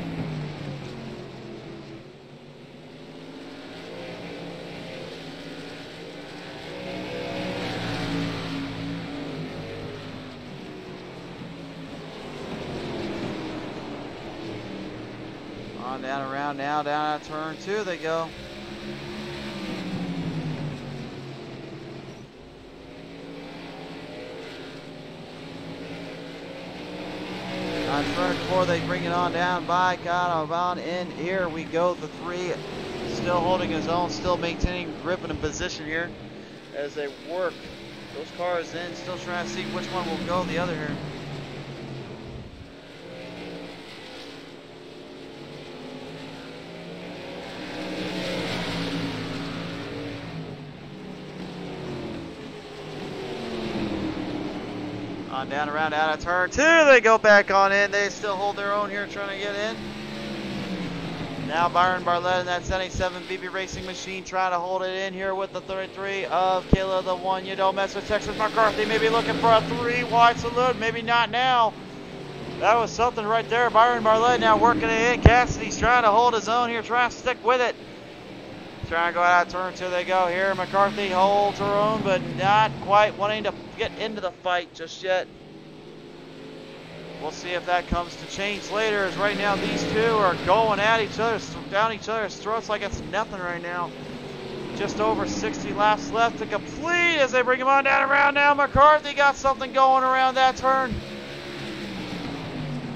Down around now, down at turn 2 they go. On turn 4 they bring it on down by Canavan in. Here we go, the 3 still holding his own, still maintaining grip and position here as they work those cars in, still trying to see which one will go the other here. On down around out of turn 2, they go back on in. They still hold their own here trying to get in. Now Byron Barlett in that 77 BB Racing machine trying to hold it in here with the 33 of Kayla the 1. You don't mess with Texas McCarthy. Maybe looking for a 3 wide salute. Maybe not now. That was something right there. Byron Barlett now working it in. Cassidy's trying to hold his own here, trying to stick with it. Trying to go out of turn 2 they go here. McCarthy holds her own, but not quite wanting to get into the fight just yet. We'll see if that comes to change later, as right now these two are going at each other, down each other's throats like it's nothing right now. Just over 60 laps left to complete as they bring him on down around now. McCarthy got something going around that turn.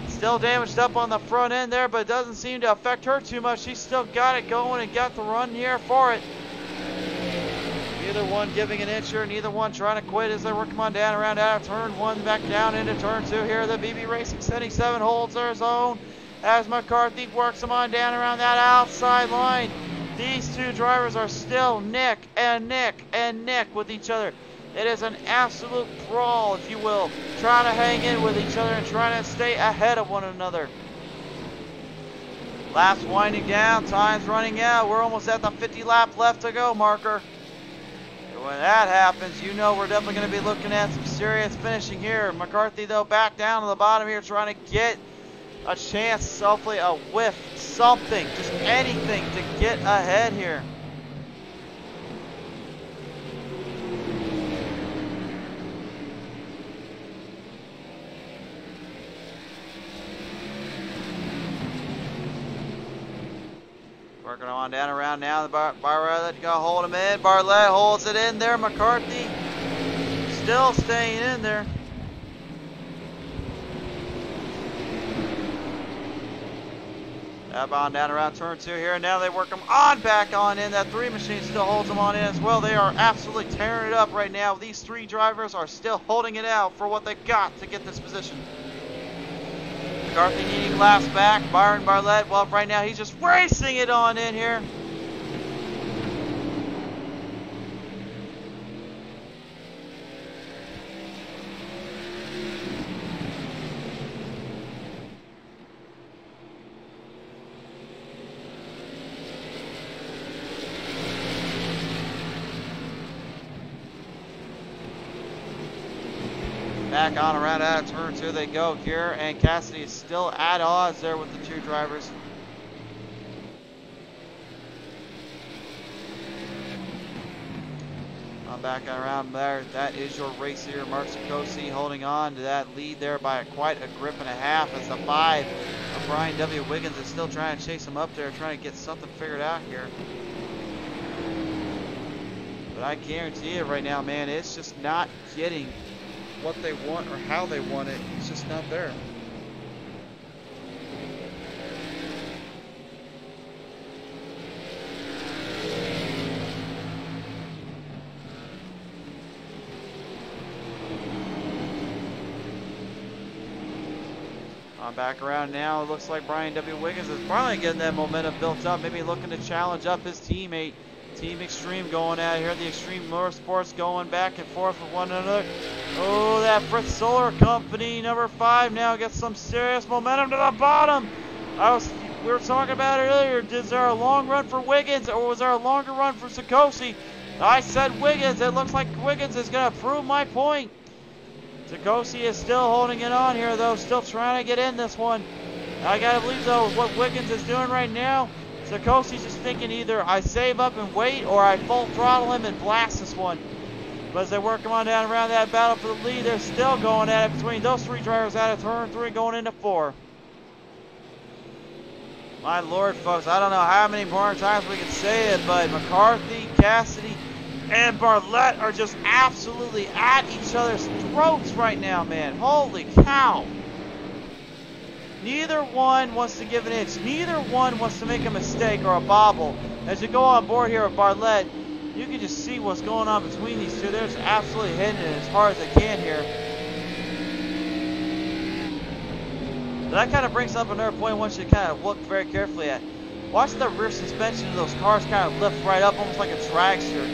Still damaged up on the front end there, but it doesn't seem to affect her too much. She's still got it going and got the run here for it. Neither one giving an inch here, neither one trying to quit as they work them on down around out of turn 1 back down into turn 2 here. The BB Racing 77 holds their own as McCarthy works them on down around that outside line. These two drivers are still neck and neck and neck with each other. It is an absolute brawl, if you will, trying to hang in with each other and trying to stay ahead of one another. Laps winding down, time's running out. We're almost at the 50 lap left to go marker. When that happens, you know we're definitely going to be looking at some serious finishing here. McCarthy, though, back down to the bottom here, trying to get a chance, hopefully a whiff, something, just anything to get ahead here. Working on down around now. Bartlett gonna hold him in. Bartlett holds it in there. McCarthy still staying in there. Outbound down around turn 2 here. And now they work them on back on in. That 3 machine still holds them on in as well. They are absolutely tearing it up right now. These 3 drivers are still holding it out for what they got to get this position. McCarthy needing laps back. Byron Bartlett, well, right now he's just racing it on in here. Back on around out of turn 2 they go here, and Cassidy is still at odds there with the 2 drivers. On back around there, that is your race here. Mark Sikosi holding on to that lead there by quite a grip and a half as the 5 of Brian W. Wiggins is still trying to chase him up there, trying to get something figured out here. But I guarantee you right now, man, it's just not getting what they want or how they want it. It's just not there. On back around now, it looks like Brian W. Wiggins is finally getting that momentum built up, maybe looking to challenge up his teammate. Team Extreme going out here. The Extreme Motorsports going back and forth with one another. Oh, that Fritz Solar Company, number 5, now gets some serious momentum to the bottom. We were talking about it earlier. Is there a long run for Wiggins, or was there a longer run for Sikosi? I said Wiggins. It looks like Wiggins is going to prove my point. Sikosi is still holding it on here, though. Still trying to get in this one. I got to believe, though, what Wiggins is doing right now. Sikosi's just thinking either I save up and wait, or I full throttle him and blast this one. But as they work him on down around that battle for the lead, they're still going at it between those 3 drivers out of turn 3 going into 4. My Lord, folks, I don't know how many more times we can say it, but McCarthy, Cassidy, and Bartlett are just absolutely at each other's throats right now, man. Holy cow. Neither one wants to give an inch. Neither one wants to make a mistake or a bobble. As you go on board here with Bartlett, you can just see what's going on between these 2. They're just absolutely hitting it as hard as they can here. But that kind of brings up another point I want you to kind of look very carefully at. Watch the rear suspension of those cars kind of lift right up, almost like a dragster.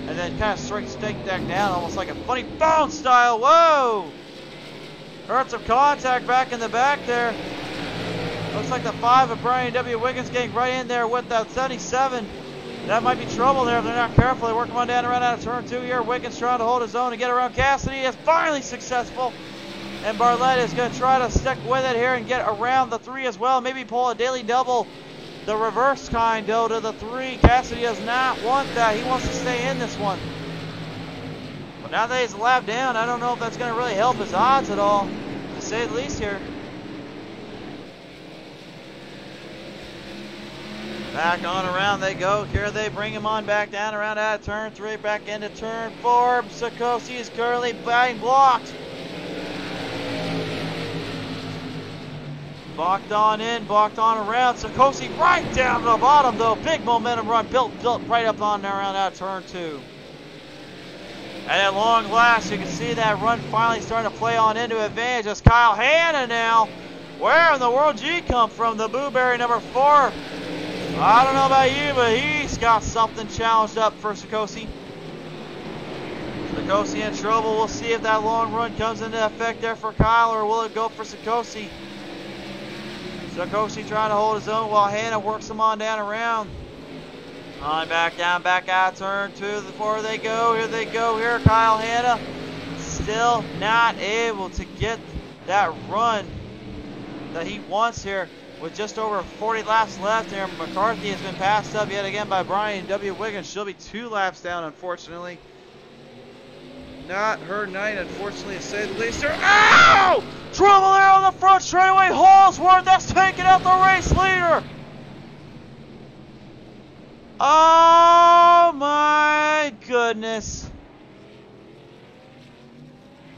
And then kind of straight stake back down, almost like a funny bone style. Whoa! Heard some contact back in the back there. Looks like the 5 of Brian W. Wiggins getting right in there with that 77. That might be trouble there if they're not careful. They work him on down around out of turn 2 here. Wiggins trying to hold his own and get around Cassidy. Is finally successful. And Bartlett is going to try to stick with it here and get around the 3 as well. Maybe pull a daily double. The reverse kind, though, to the 3. Cassidy does not want that. He wants to stay in this one. But now that he's a lap down, I don't know if that's going to really help his odds at all, to say the least here. Back on around they go. Here they bring him on back down around out of turn 3, back into turn 4. Sikosi is currently being blocked. Blocked on in, blocked on around. Sikosi right down to the bottom, though. Big momentum run built right up on around out of turn 2. And at long last, you can see that run finally starting to play on into advantage as Kyle Hanna now. Where in the world did he come from? The Blueberry number 4. I don't know about you, but he's got something challenged up for Sikosi. Sikosi in trouble. We'll see if that long run comes into effect there for Kyle, or will it go for Sikosi? Sikosi trying to hold his own while Hanna works him on down around. On back down, back out, turn 2, 4 they go. Here they go here. Kyle Hanna still not able to get that run that he wants here with just over 40 laps left here. McCarthy has been passed up yet again by Brian W. Wiggins. She'll be 2 laps down, unfortunately. Not her night, unfortunately, to say the least here. Ow! Trouble there on the front straightaway. Holsworth, that's taking out the race leader. Oh my goodness.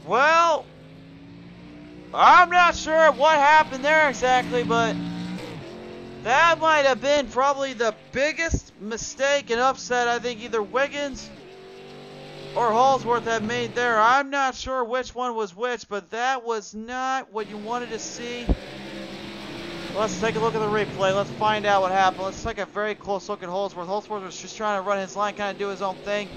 Well, I'm not sure what happened there exactly, but that might have been probably the biggest mistake and upset I think either Wiggins or Holsworth have made there. I'm not sure which one was which, but that was not what you wanted to see. Let's take a look at the replay. Let's find out what happened. Let's take a very close look at Holsworth. Holsworth was just trying to run his line, kind of do his own thing.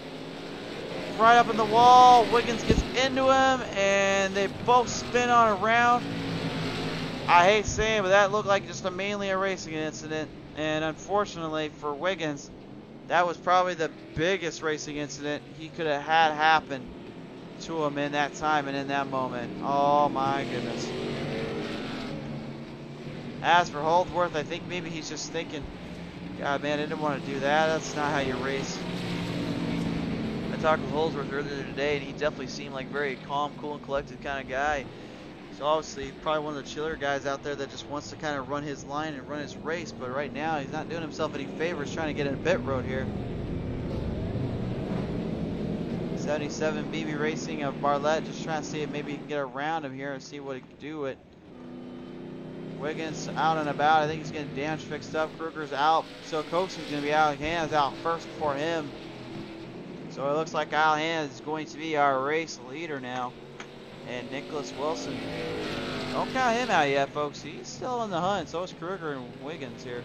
Right up in the wall. Wiggins gets into him, and they both spin on around. I hate saying it, but that looked like just mainly a racing incident. And unfortunately for Wiggins, that was probably the biggest racing incident he could have had happen to him in that time and in that moment. Oh my goodness. As for Holsworth, I think maybe he's just thinking, God, man, I didn't want to do that. That's not how you race. I talked with Holsworth earlier today, and he definitely seemed like very calm, cool, and collected kind of guy. So obviously, probably one of the chiller guys out there that just wants to kind of run his line and run his race. But right now, he's not doing himself any favors trying to get in pit road here. 77 BB Racing of Bartlett, just trying to see if maybe he can get around him here and see what he can do with. Wiggins out and about. I think he's getting damage fixed up. Kruger's out. So Coax's going to be out. Hanna's out first for him. So it looks like Kyle Hanna is going to be our race leader now. And Nicholas Wilson, don't count him out yet, folks. He's still in the hunt. So is Kruger and Wiggins here.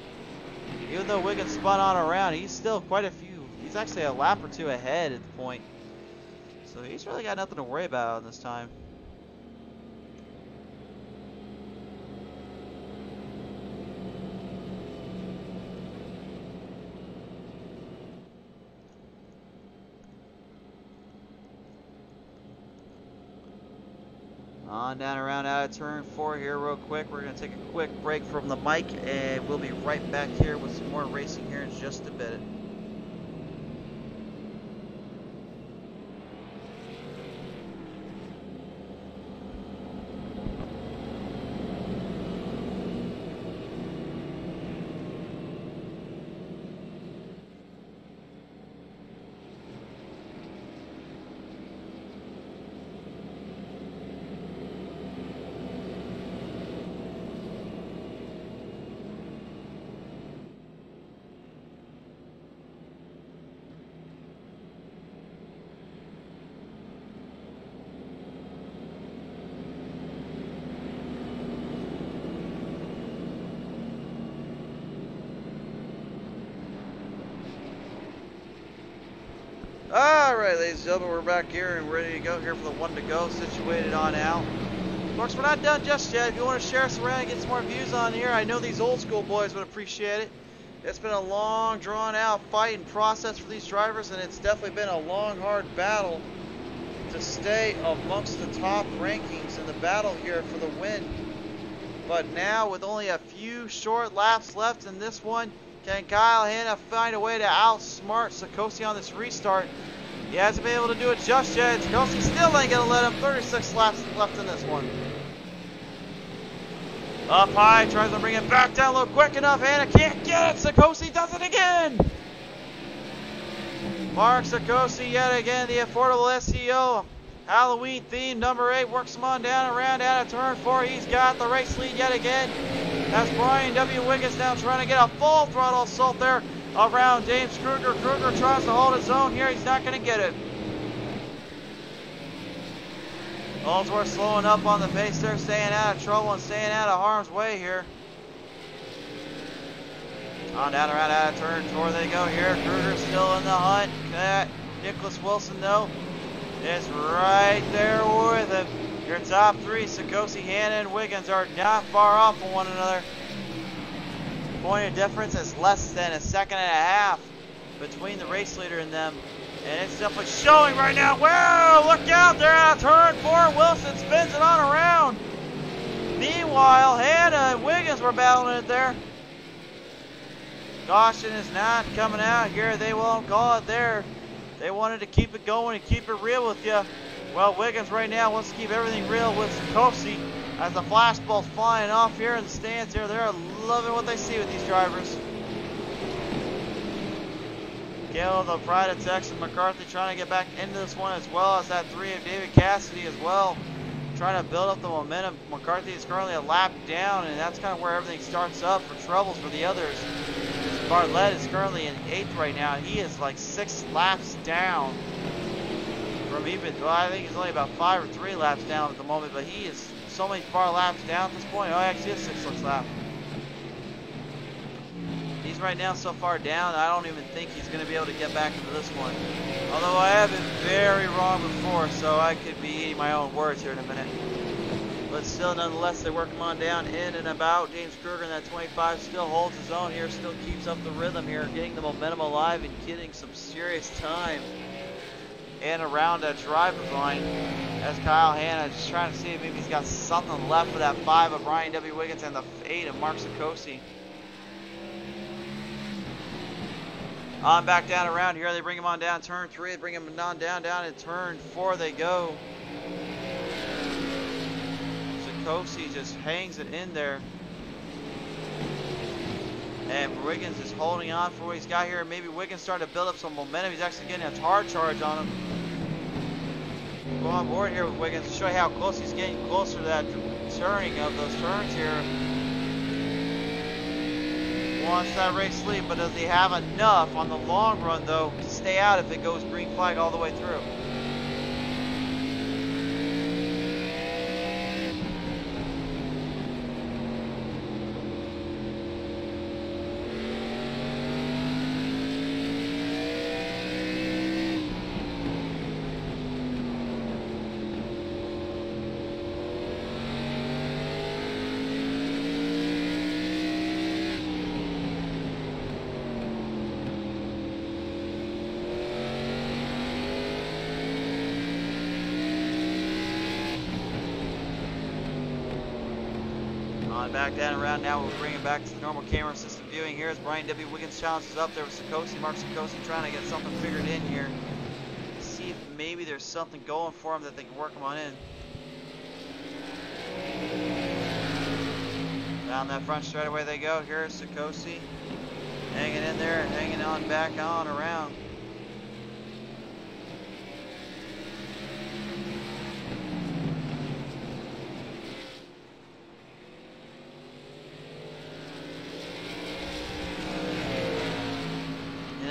Even though Wiggins spun on around, he's still quite a few. He's actually a lap or 2 ahead at the point. So he's really got nothing to worry about this time. On down around out of turn 4 here real quick. We're going to take a quick break from the mic, and we'll be right back here with some more racing here in just a bit. Alright, ladies and gentlemen, we're back here and ready to go here for the one to go, situated on out. Of course, we're not done just yet. If you want to share us around and get some more views on here, I know these old school boys would appreciate it. It's been a long, drawn out fight and process for these drivers, and it's definitely been a long, hard battle to stay amongst the top rankings in the battle here for the win. But now, with only a few short laps left in this one, can Kyle Hanna find a way to outsmart Sikosi on this restart? He hasn't been able to do it just yet. Sikosi still ain't going to let him. 36 laps left in this one. Up high, tries to bring it back down low quick enough. Hanna can't get it. Sikosi does it again. Mark Sikosi yet again, the affordable SEO. Halloween theme, number 8, works him on down around out of turn 4. He's got the race lead yet again. That's Brian W. Wiggins now trying to get a full throttle assault there around James Kruger. Kruger tries to hold his own here. He's not going to get it. Holsworth slowing up on the pace there, staying out of trouble and staying out of harm's way here. On down around out of turn 4 they go here. Kruger still in the hunt. Nicholas Wilson, though, is right there with him. Your top 3, Sikosi, Hanna, and Wiggins, are not far off from one another. Point of difference is less than a second and a half. between the race leader and them. And it's definitely showing right now. Whoa, look out there at turn 4. Wilson spins it on around. Meanwhile, Hannah and Wiggins were battling it there. Caution is not coming out here. They won't call it there. They wanted to keep it going and keep it real with you. Well, Wiggins right now wants to keep everything real with Sikosi as the flashball's flying off here in the stands here. They're loving what they see with these drivers. Gale, the pride of Texas, McCarthy trying to get back into this one, as well as that 3 of David Cassidy as well. Trying to build up the momentum. McCarthy is currently a lap down, and that's kind of where everything starts up for troubles for the others. Bartlett is currently in 8th right now. He is like 6 laps down from even, well, I think he's only about 5 or 3 laps down at the moment, but he is so many far laps down at this point. Oh, actually, it's 6 laps. He's right now so far down, I don't even think he's going to be able to get back into this one. Although I have been very wrong before, so I could be eating my own words here in a minute. But still, nonetheless, they work him on down in and about. James Kruger in that 25 still holds his own here, still keeps up the rhythm here, getting the momentum alive and getting some serious time and around that driver's line. As Kyle Hanna just trying to see if maybe he's got something left for that 5 of Brian W. Wiggins and the 8 of Mark Sikosi. On back down around here, they bring him on down turn 3, they bring him on down in turn 4 they go. Sikosi just hangs it in there. And Wiggins is holding on for what he's got here. Maybe Wiggins starting to build up some momentum. He's actually getting a hard charge on him. Go on board here with Wiggins to show you how close he's getting closer to that turning of those turns here. Wants that race lead, but does he have enough on the long run though to stay out if it goes green flag all the way through? Back down around now, we'll bring it back to the normal camera system viewing here as Brian W. Wiggins challenges up there with Sikosi. Mark Sikosi trying to get something figured in here. See if maybe there's something going for him that they can work him on in. Down that front straightaway they go. Here's Sikosi hanging in there, hanging on back on around.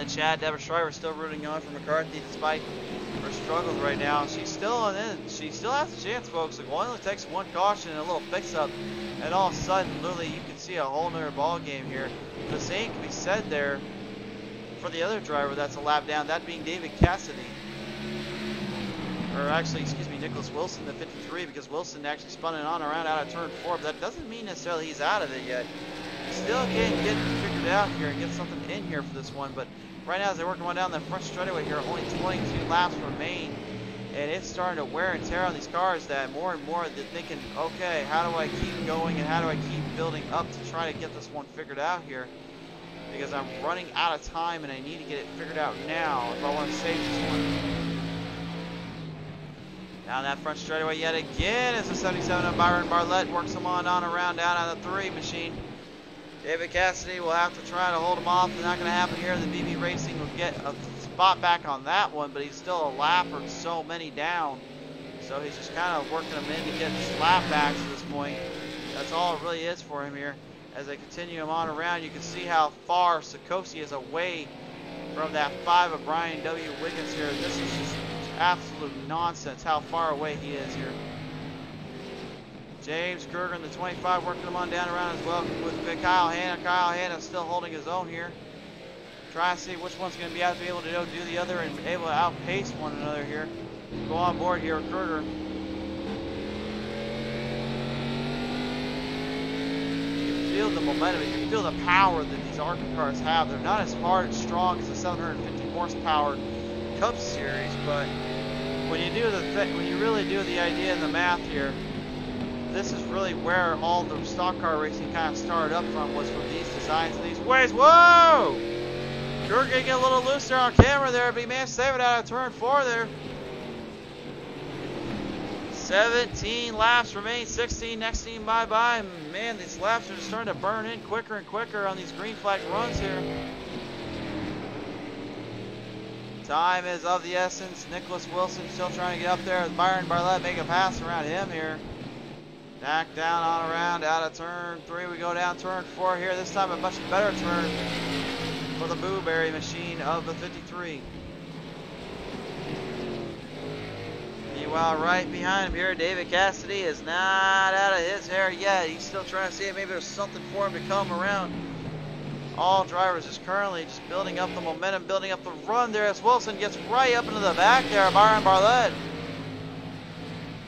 Chad, Deborah Schreiber still rooting on for McCarthy despite her struggles right now. She's still in. She still has a chance, folks. It only takes one caution and a little fix-up, and all of a sudden, literally, you can see a whole nother ball game here. The same can be said there for the other driver that's a lap down, that being David Cassidy. Or actually, excuse me, Nicholas Wilson, the 53, because Wilson actually spun it on around out of turn 4, but that doesn't mean necessarily he's out of it yet. Still can't get it figured out here and get something in here for this one, but right now, as they're working on down that front straightaway here, only 22 laps remain, and it's starting to wear and tear on these cars that more and more they're thinking, okay, how do I keep going and how do I keep building up to try to get this one figured out here? Because I'm running out of time and I need to get it figured out now if I want to save this one. Down that front straightaway yet again as the 77 of Byron Bartlett works him on around down on the 3 machine. David Cassidy will have to try to hold him off. It's not going to happen here. The BB Racing will get a spot back on that one, but he's still a lap or so many down. So he's just kind of working him in to get his lap back at this point. That's all it really is for him here. As they continue him on around, you can see how far Sikosi is away from that 5 of Brian W. Wiggins here. This is just absolute nonsense how far away he is here. James Kruger in the 25 working him on down around as well with Kyle Hanna. Kyle Hanna still holding his own here. Trying to see which one's going to be able to do the other and able to outpace one another here. Go on board here with Kruger. You feel the momentum. You can feel the power that these ARCA cars have. They're not as hard and strong as the 750 horsepower Cup Series, but when you really do the idea and the math here, this is really where all the stock car racing kind of started up from, was from these designs and these ways. Whoa! You're gonna get a little loose there on camera there, but he managed to save it out of turn 4 there. 17 laps remain, 16 next team bye-bye. Man, these laps are just starting to burn in quicker and quicker on these green flag runs here. Time is of the essence. Nicholas Wilson still trying to get up there as Byron Bartlett making a pass around him here. Back down on around, out of turn 3. We go down turn 4 here. This time a much better turn for the Blueberry machine of the 53. Meanwhile, right behind him here, David Cassidy is not out of his hair yet. He's still trying to see if maybe there's something for him to come around. All drivers is currently just building up the momentum, building up the run there as Wilson gets right up into the back there. Byron Bartlett.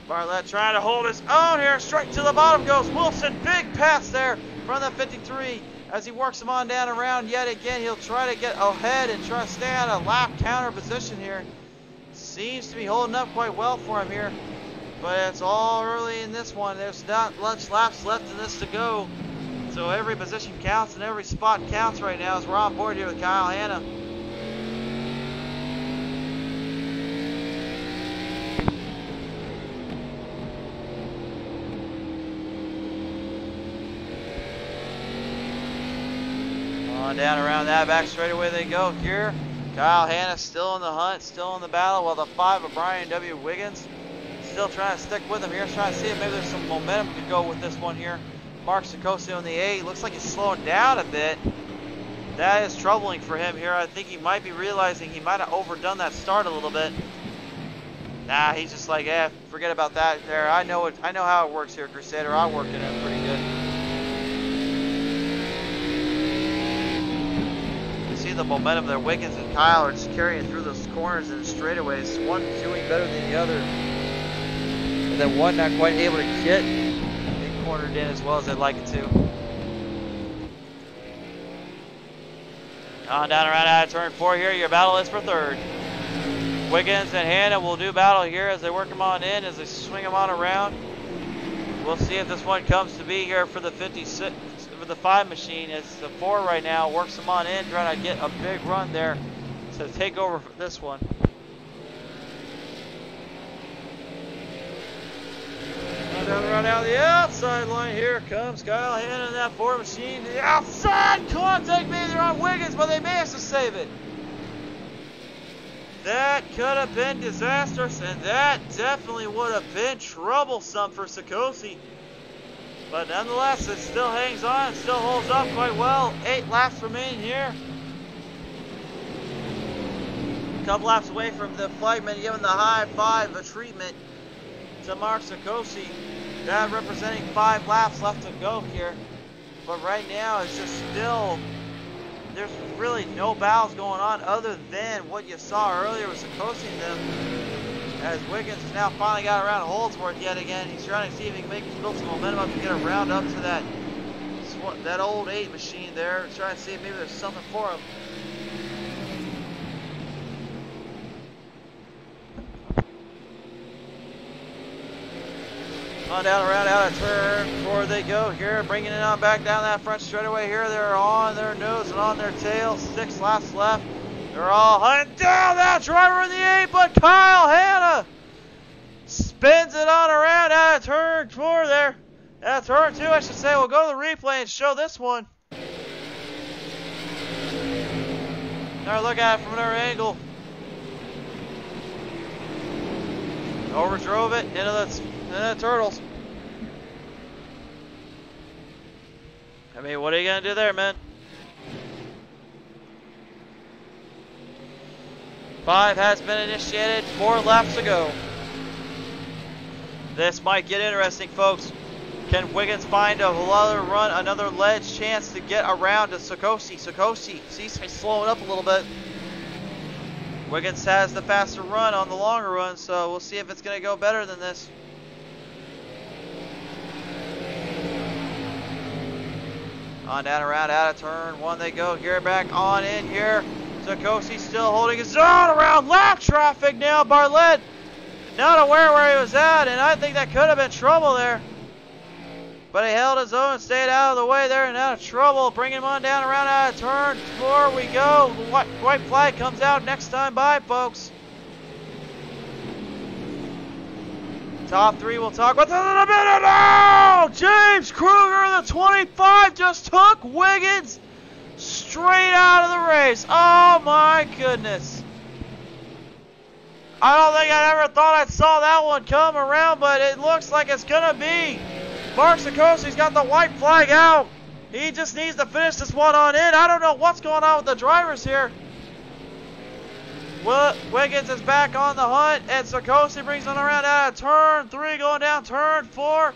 Bartlett trying to hold his own here. Straight to the bottom goes Wilson. Big pass there from the 53 as he works him on down around yet again. He'll try to get ahead and try to stay out of lap counter position here. Seems to be holding up quite well for him here, but it's all early in this one. There's not much laps left in this to go, so every position counts and every spot counts right now as we're on board here with Kyle Hanna. On down around that back straightaway they go here. Kyle Hanna still in the hunt, still in the battle, while the 5 of Brian W. Wiggins still trying to stick with him here, trying to see if maybe there's some momentum to go with this one here. Mark Sikosi on the 8, looks like he's slowing down a bit. That is troubling for him here. I think he might be realizing he might have overdone that start a little bit. Nah, he's just like, forget about that there. I know how it works here, Crusader. I worked in it pretty good. The momentum there. Wiggins and Kyle are just carrying through those corners and straightaways. One doing better than the other, and then one not quite able to get it cornered in as well as they'd like it to. On down around out of turn 4 here. Your battle is for 3rd. Wiggins and Hanna will do battle here as they work them on in, as they swing them on around. We'll see if this one comes to be here for the 56. For the 5 machine. It's the 4 right now, works them on in, trying to get a big run there to take over for this one. Run out the outside line. Here comes Kyle Hanna in that 4 machine. The outside contact made there on Wiggins, but they managed to save it. That could have been disastrous, and that definitely would have been troublesome for Sikosi. But nonetheless, it still hangs on, still holds up quite well. 8 laps remain here. A couple laps away from the flagman giving the high 5 of treatment to Mark Sikosi. That representing 5 laps left to go here. But right now, it's just still, there's really no battles going on other than what you saw earlier with Sikosi and them. As Wiggins now finally got around Holdsworth yet again. He's trying to see if he can build some momentum up to get around up to that old 8 machine there. Trying to see if maybe there's something for him. On down around out of turn 4 they go here, bringing it on back down that front straightaway here. They're on their nose and on their tail. 6 laps left. They're all hunting down that driver in the 8, but Kyle Hanna spins it on around out of turn 4 there. Out of turn 2, I should say. We'll go to the replay and show this one. Now look at it from another angle. Overdrove it into the turtles. I mean, what are you going to do there, man? 5 has been initiated, 4 laps to go. This might get interesting, folks. Can Wiggins find another run, another ledge chance to get around to Sikosi? Sikosi seems to be slowing up a little bit. Wiggins has the faster run on the longer run, so we'll see if it's going to go better than this. On down around out of turn 1 they go. Here back on in here. Sakosi still holding his own around lap traffic now. Bartlett not aware where he was at, and I think that could have been trouble there. But he held his own and stayed out of the way there and out of trouble. Bring him on down around out of turn 4 we go. The white flag comes out next time by, folks. Top 3 we'll talk with in a minute now. James Kruger, the 25, just took Wiggins straight out of the race. Oh my goodness. I don't think I ever thought I saw that one come around, but it looks like it's going to be. Mark Sikosi's got the white flag out. He just needs to finish this one on in. I don't know what's going on with the drivers here. Wiggins is back on the hunt, and Sikosi brings on around out of turn 3, going down turn 4.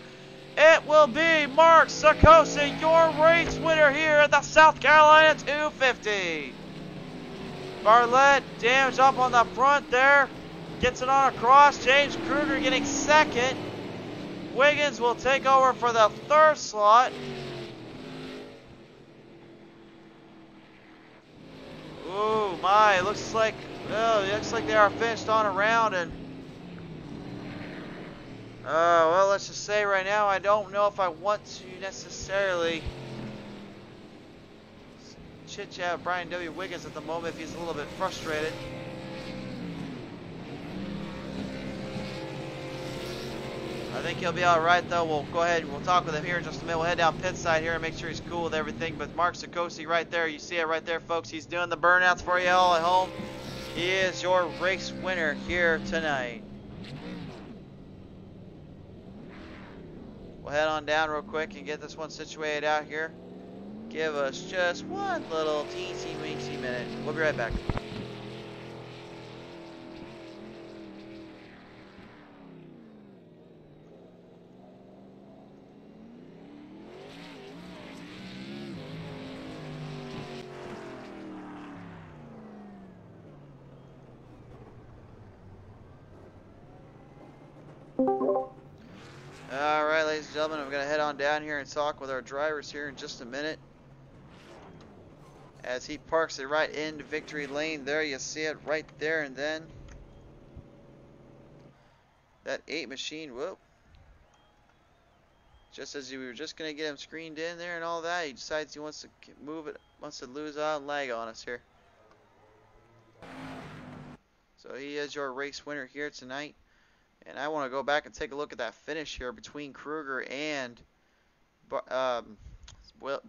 It will be Mark Sikosi, your race winner here at the South Carolina 250. Bartlett damage up on the front there. Gets it on across. James Kruger getting second. Wiggins will take over for the 3rd slot. Ooh, my, it looks like they are finished on a round, and well, let's just say right now I don't know if I want to necessarily chit-chat with Brian W. Wiggins at the moment if he's a little bit frustrated. I think he'll be all right, though. We'll go ahead and we'll talk with him here in just a minute. We'll head down pit side here and make sure he's cool with everything. But Mark Sikosi right there, you see it right there, folks. He's doing the burnouts for you all at home. He is your race winner here tonight. We'll head on down real quick and get this one situated out here. Give us just one little teensy-weensy minute. We'll be right back. Alright, ladies and gentlemen, I'm going to head on down here and talk with our drivers here in just a minute. As he parks it right into victory lane there, you see it right there, and then that 8 machine, whoop. Just as we were just going to get him screened in there and all that, he decides he wants to move it, wants to lose out and lag on us here. So he is your race winner here tonight. And I want to go back and take a look at that finish here between Kruger and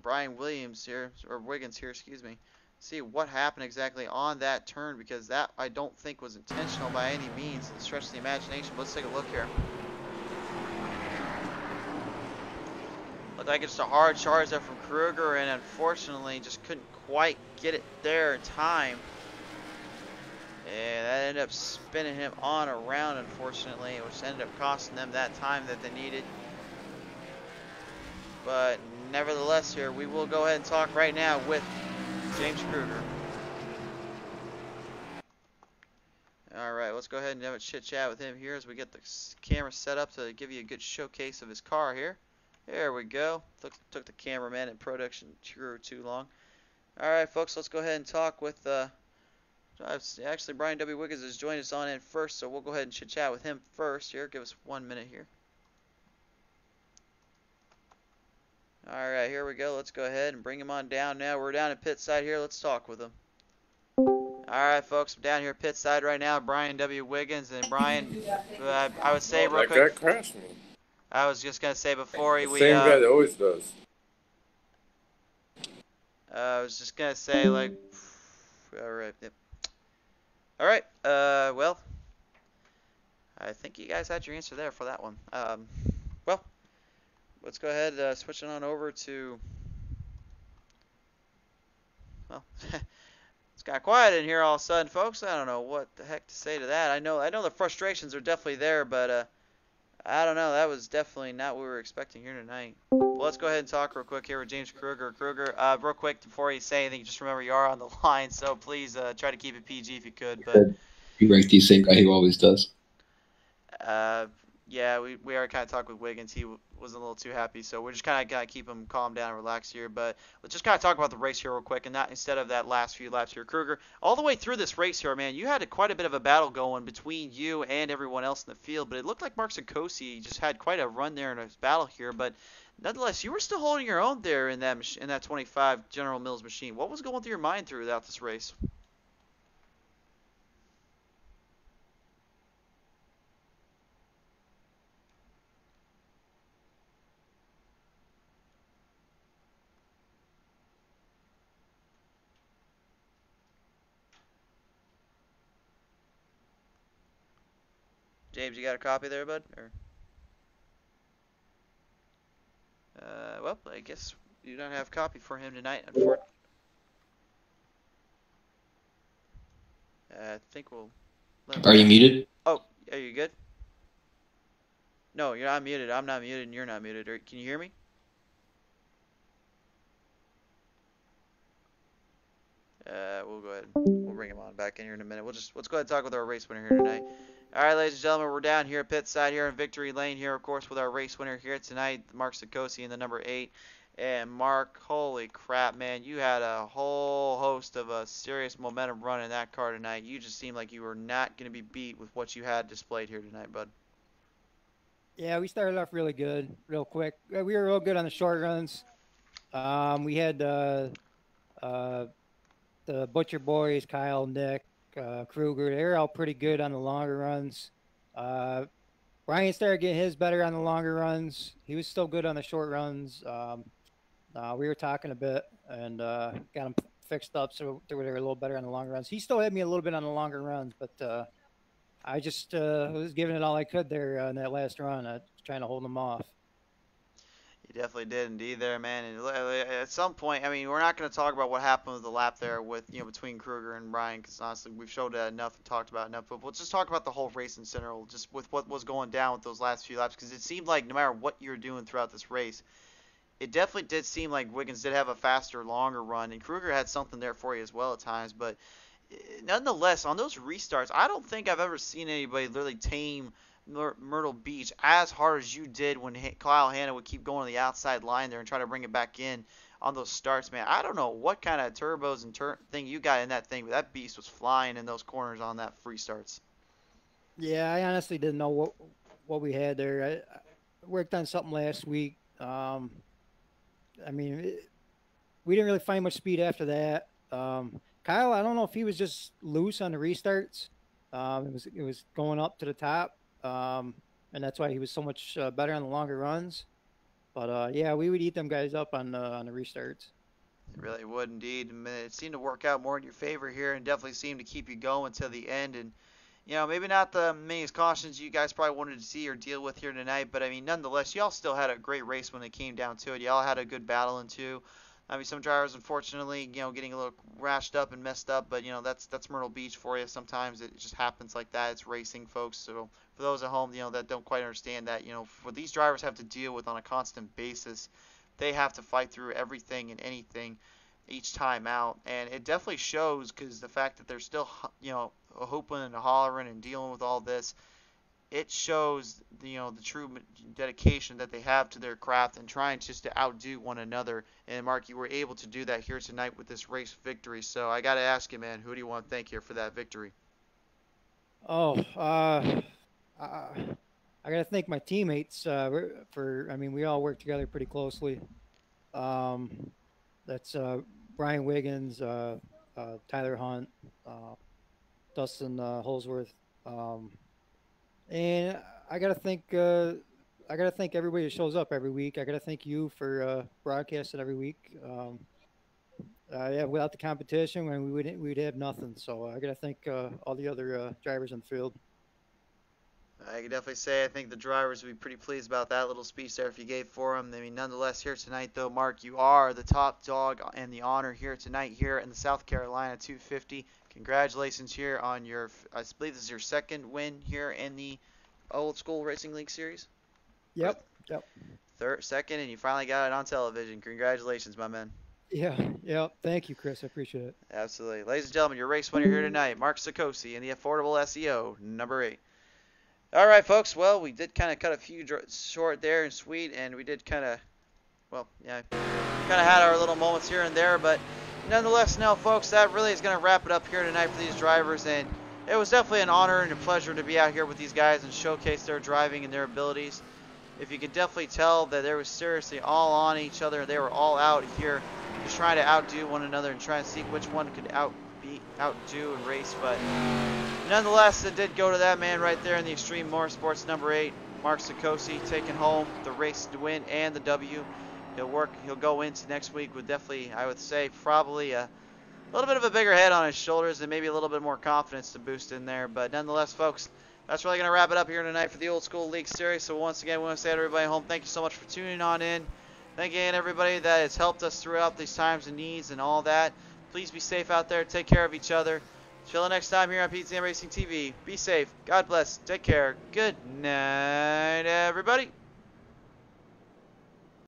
Brian Williams here, or Wiggins here, excuse me. See what happened exactly on that turn, because that I don't think was intentional by any means to stretch the imagination. But let's take a look here. Looked like it's a hard charge there from Kruger, and unfortunately just couldn't quite get it there in time. And that ended up spinning him on around, unfortunately, which ended up costing them that time that they needed. But nevertheless here, we will go ahead and talk right now with James Kruger. Alright, let's go ahead and have a chit chat with him here as we get the camera set up to give you a good showcase of his car here. There we go. Took the cameraman and production too long. Alright folks, let's go ahead and talk with actually, Brian W. Wiggins has joined us on in first, so we'll go ahead and chit-chat with him first here. Give us 1 minute here. Alright, here we go. Let's go ahead and bring him on down now. We're down at pit side here. Let's talk with him. Alright, folks. I'm down here at pit side right now. Brian W. Wiggins. And Brian, I would say real quick. That guy crashed me. I was just going to say before Same guy that always does. I was just going to say, like, alright, yep. Alright, well, I think you guys had your answer there for that one. Well, let's go ahead, switch it on over to, well, it's got quiet in here all of a sudden, folks. I don't know what the heck to say to that. I know the frustrations are definitely there, but, I don't know, that was definitely not what we were expecting here tonight. Well, let's go ahead and talk real quick here with James Kruger. Kruger, real quick before you say anything, just remember you are on the line, so please try to keep it PG if you could. But you rank the same guy who always does. Yeah, we already kind of talked with Wiggins. He wasn't a little too happy, so we're just kind of got to keep him calm down and relaxed here. But let's just kind of talk about the race here real quick, and not instead of that last few laps here. Kruger, all the way through this race here, man, you had quite a bit of a battle going between you and everyone else in the field, but it looked like Mark Sikosi just had quite a run there in his battle here. But nonetheless, you were still holding your own there in that 25 General Mills machine. What was going through your mind throughout this race? James, you got a copy there, bud? Or well, I guess you don't have a copy for him tonight, unfortunately. I think we'll let him Are you go. muted? Oh, are you good? No, you're not muted. I'm not muted, and you're not muted. Can you hear me? We'll go ahead. We'll bring him on back in here in a minute. Let's go ahead and talk with our race winner here tonight. All right, ladies and gentlemen, we're down here at pit side here in Victory Lane here, of course, with our race winner here tonight, Mark Sikosi in the number 8. And Mark, holy crap, man, you had a whole host of a serious momentum run in that car tonight. You just seemed like you were not going to be beat with what you had displayed here tonight, bud. Yeah, we started off really good, real quick. We were real good on the short runs. We had the Butcher Boys, Kyle, Nick, Kruger. They were all pretty good on the longer runs. Brian started getting his better on the longer runs. He was still good on the short runs. We were talking a bit and got him fixed up so they were a little better on the longer runs. He still had me a little bit on the longer runs, but I just was giving it all I could there in that last run, trying to hold him off. You definitely did indeed there, man. And at some point, I mean, we're not going to talk about what happened with the lap there with, between Kruger and Brian, because honestly, we've showed that enough and talked about enough. But we'll just talk about the whole race in general, just with what was going down with those last few laps, because it seemed like no matter what you were doing throughout this race, it definitely did seem like Wiggins did have a faster, longer run, and Kruger had something there for you as well at times. But nonetheless, on those restarts, I don't think I've ever seen anybody literally tame Myrtle Beach as hard as you did when Kyle Hanna would keep going to the outside line there and try to bring it back in on those starts, man. I don't know what kind of turbos and thing you got in that thing, but that beast was flying in those corners on that free starts. Yeah, I honestly didn't know what we had there. I worked on something last week. I mean, we didn't really find much speed after that. Kyle, I don't know if he was just loose on the restarts. It was going up to the top. And that's why he was so much better on the longer runs. But yeah, we would eat them guys up on the restarts. It really would indeed. It seemed to work out more in your favor here, and definitely seemed to keep you going to the end. And maybe not the many cautions you guys probably wanted to see or deal with here tonight, but I mean, nonetheless, y'all still had a great race when it came down to it. Y'all had a good battle in two. I mean, some drivers, unfortunately, getting a little rashed up and messed up, but that's Myrtle Beach for you. Sometimes it just happens like that. It's racing, folks. So for those at home, that don't quite understand that, what these drivers have to deal with on a constant basis, they have to fight through everything and anything each time out, and it definitely shows because the fact that they're still, hooping and hollering and dealing with all this. It shows the true dedication that they have to their craft and trying just to outdo one another. And Mark, you were able to do that here tonight with this race victory. So I got to ask you, man, who do you want to thank here for that victory? Oh, I got to thank my teammates I mean, we all work together pretty closely. That's Brian Wiggins, Tyler Hunt, Dustin Holsworth. And I gotta thank everybody that shows up every week. I gotta thank you for broadcasting every week. Yeah, without the competition, we'd have nothing. So I gotta thank all the other drivers in the field. I can definitely say I think the drivers would be pretty pleased about that little speech there if you gave for them. I mean, nonetheless, here tonight, though, Mark, you are the top dog and the honor here tonight here in the South Carolina 250. Congratulations here on your, I believe this is your second win here in the Old School Racing League Series. Yep. Second, and you finally got it on television. Congratulations, my man. Yeah. Thank you, Chris. I appreciate it. Absolutely. Ladies and gentlemen, your race winner here tonight, Mark Sikosi in the affordable SEO, number 8. All right, folks. Well, we did kind of cut a few short there and sweet, and we did kind of, well, yeah, kind of had our little moments here and there, but nonetheless, now, folks, that really is going to wrap it up here tonight for these drivers, and it was definitely an honor and a pleasure to be out here with these guys and showcase their driving and their abilities. If you could definitely tell that they were seriously all on each other, they were all out here just trying to outdo one another and trying to see which one could outdo and race, but nonetheless, it did go to that man right there in the Extreme Motorsports number 8, Mark Sikosi, taking home the race to win and the W. He'll go into next week with definitely, I would say, probably a little bit of a bigger head on his shoulders and maybe a little bit more confidence to boost in there. But nonetheless, folks, that's really going to wrap it up here tonight for the Old School League Series. So once again, we want to say to everybody at home, thank you so much for tuning on in. Thank you again, everybody that has helped us throughout these times and needs and all that. Please be safe out there. Take care of each other. Until next time here on PTM Racing TV, be safe. God bless. Take care. Good night, everybody.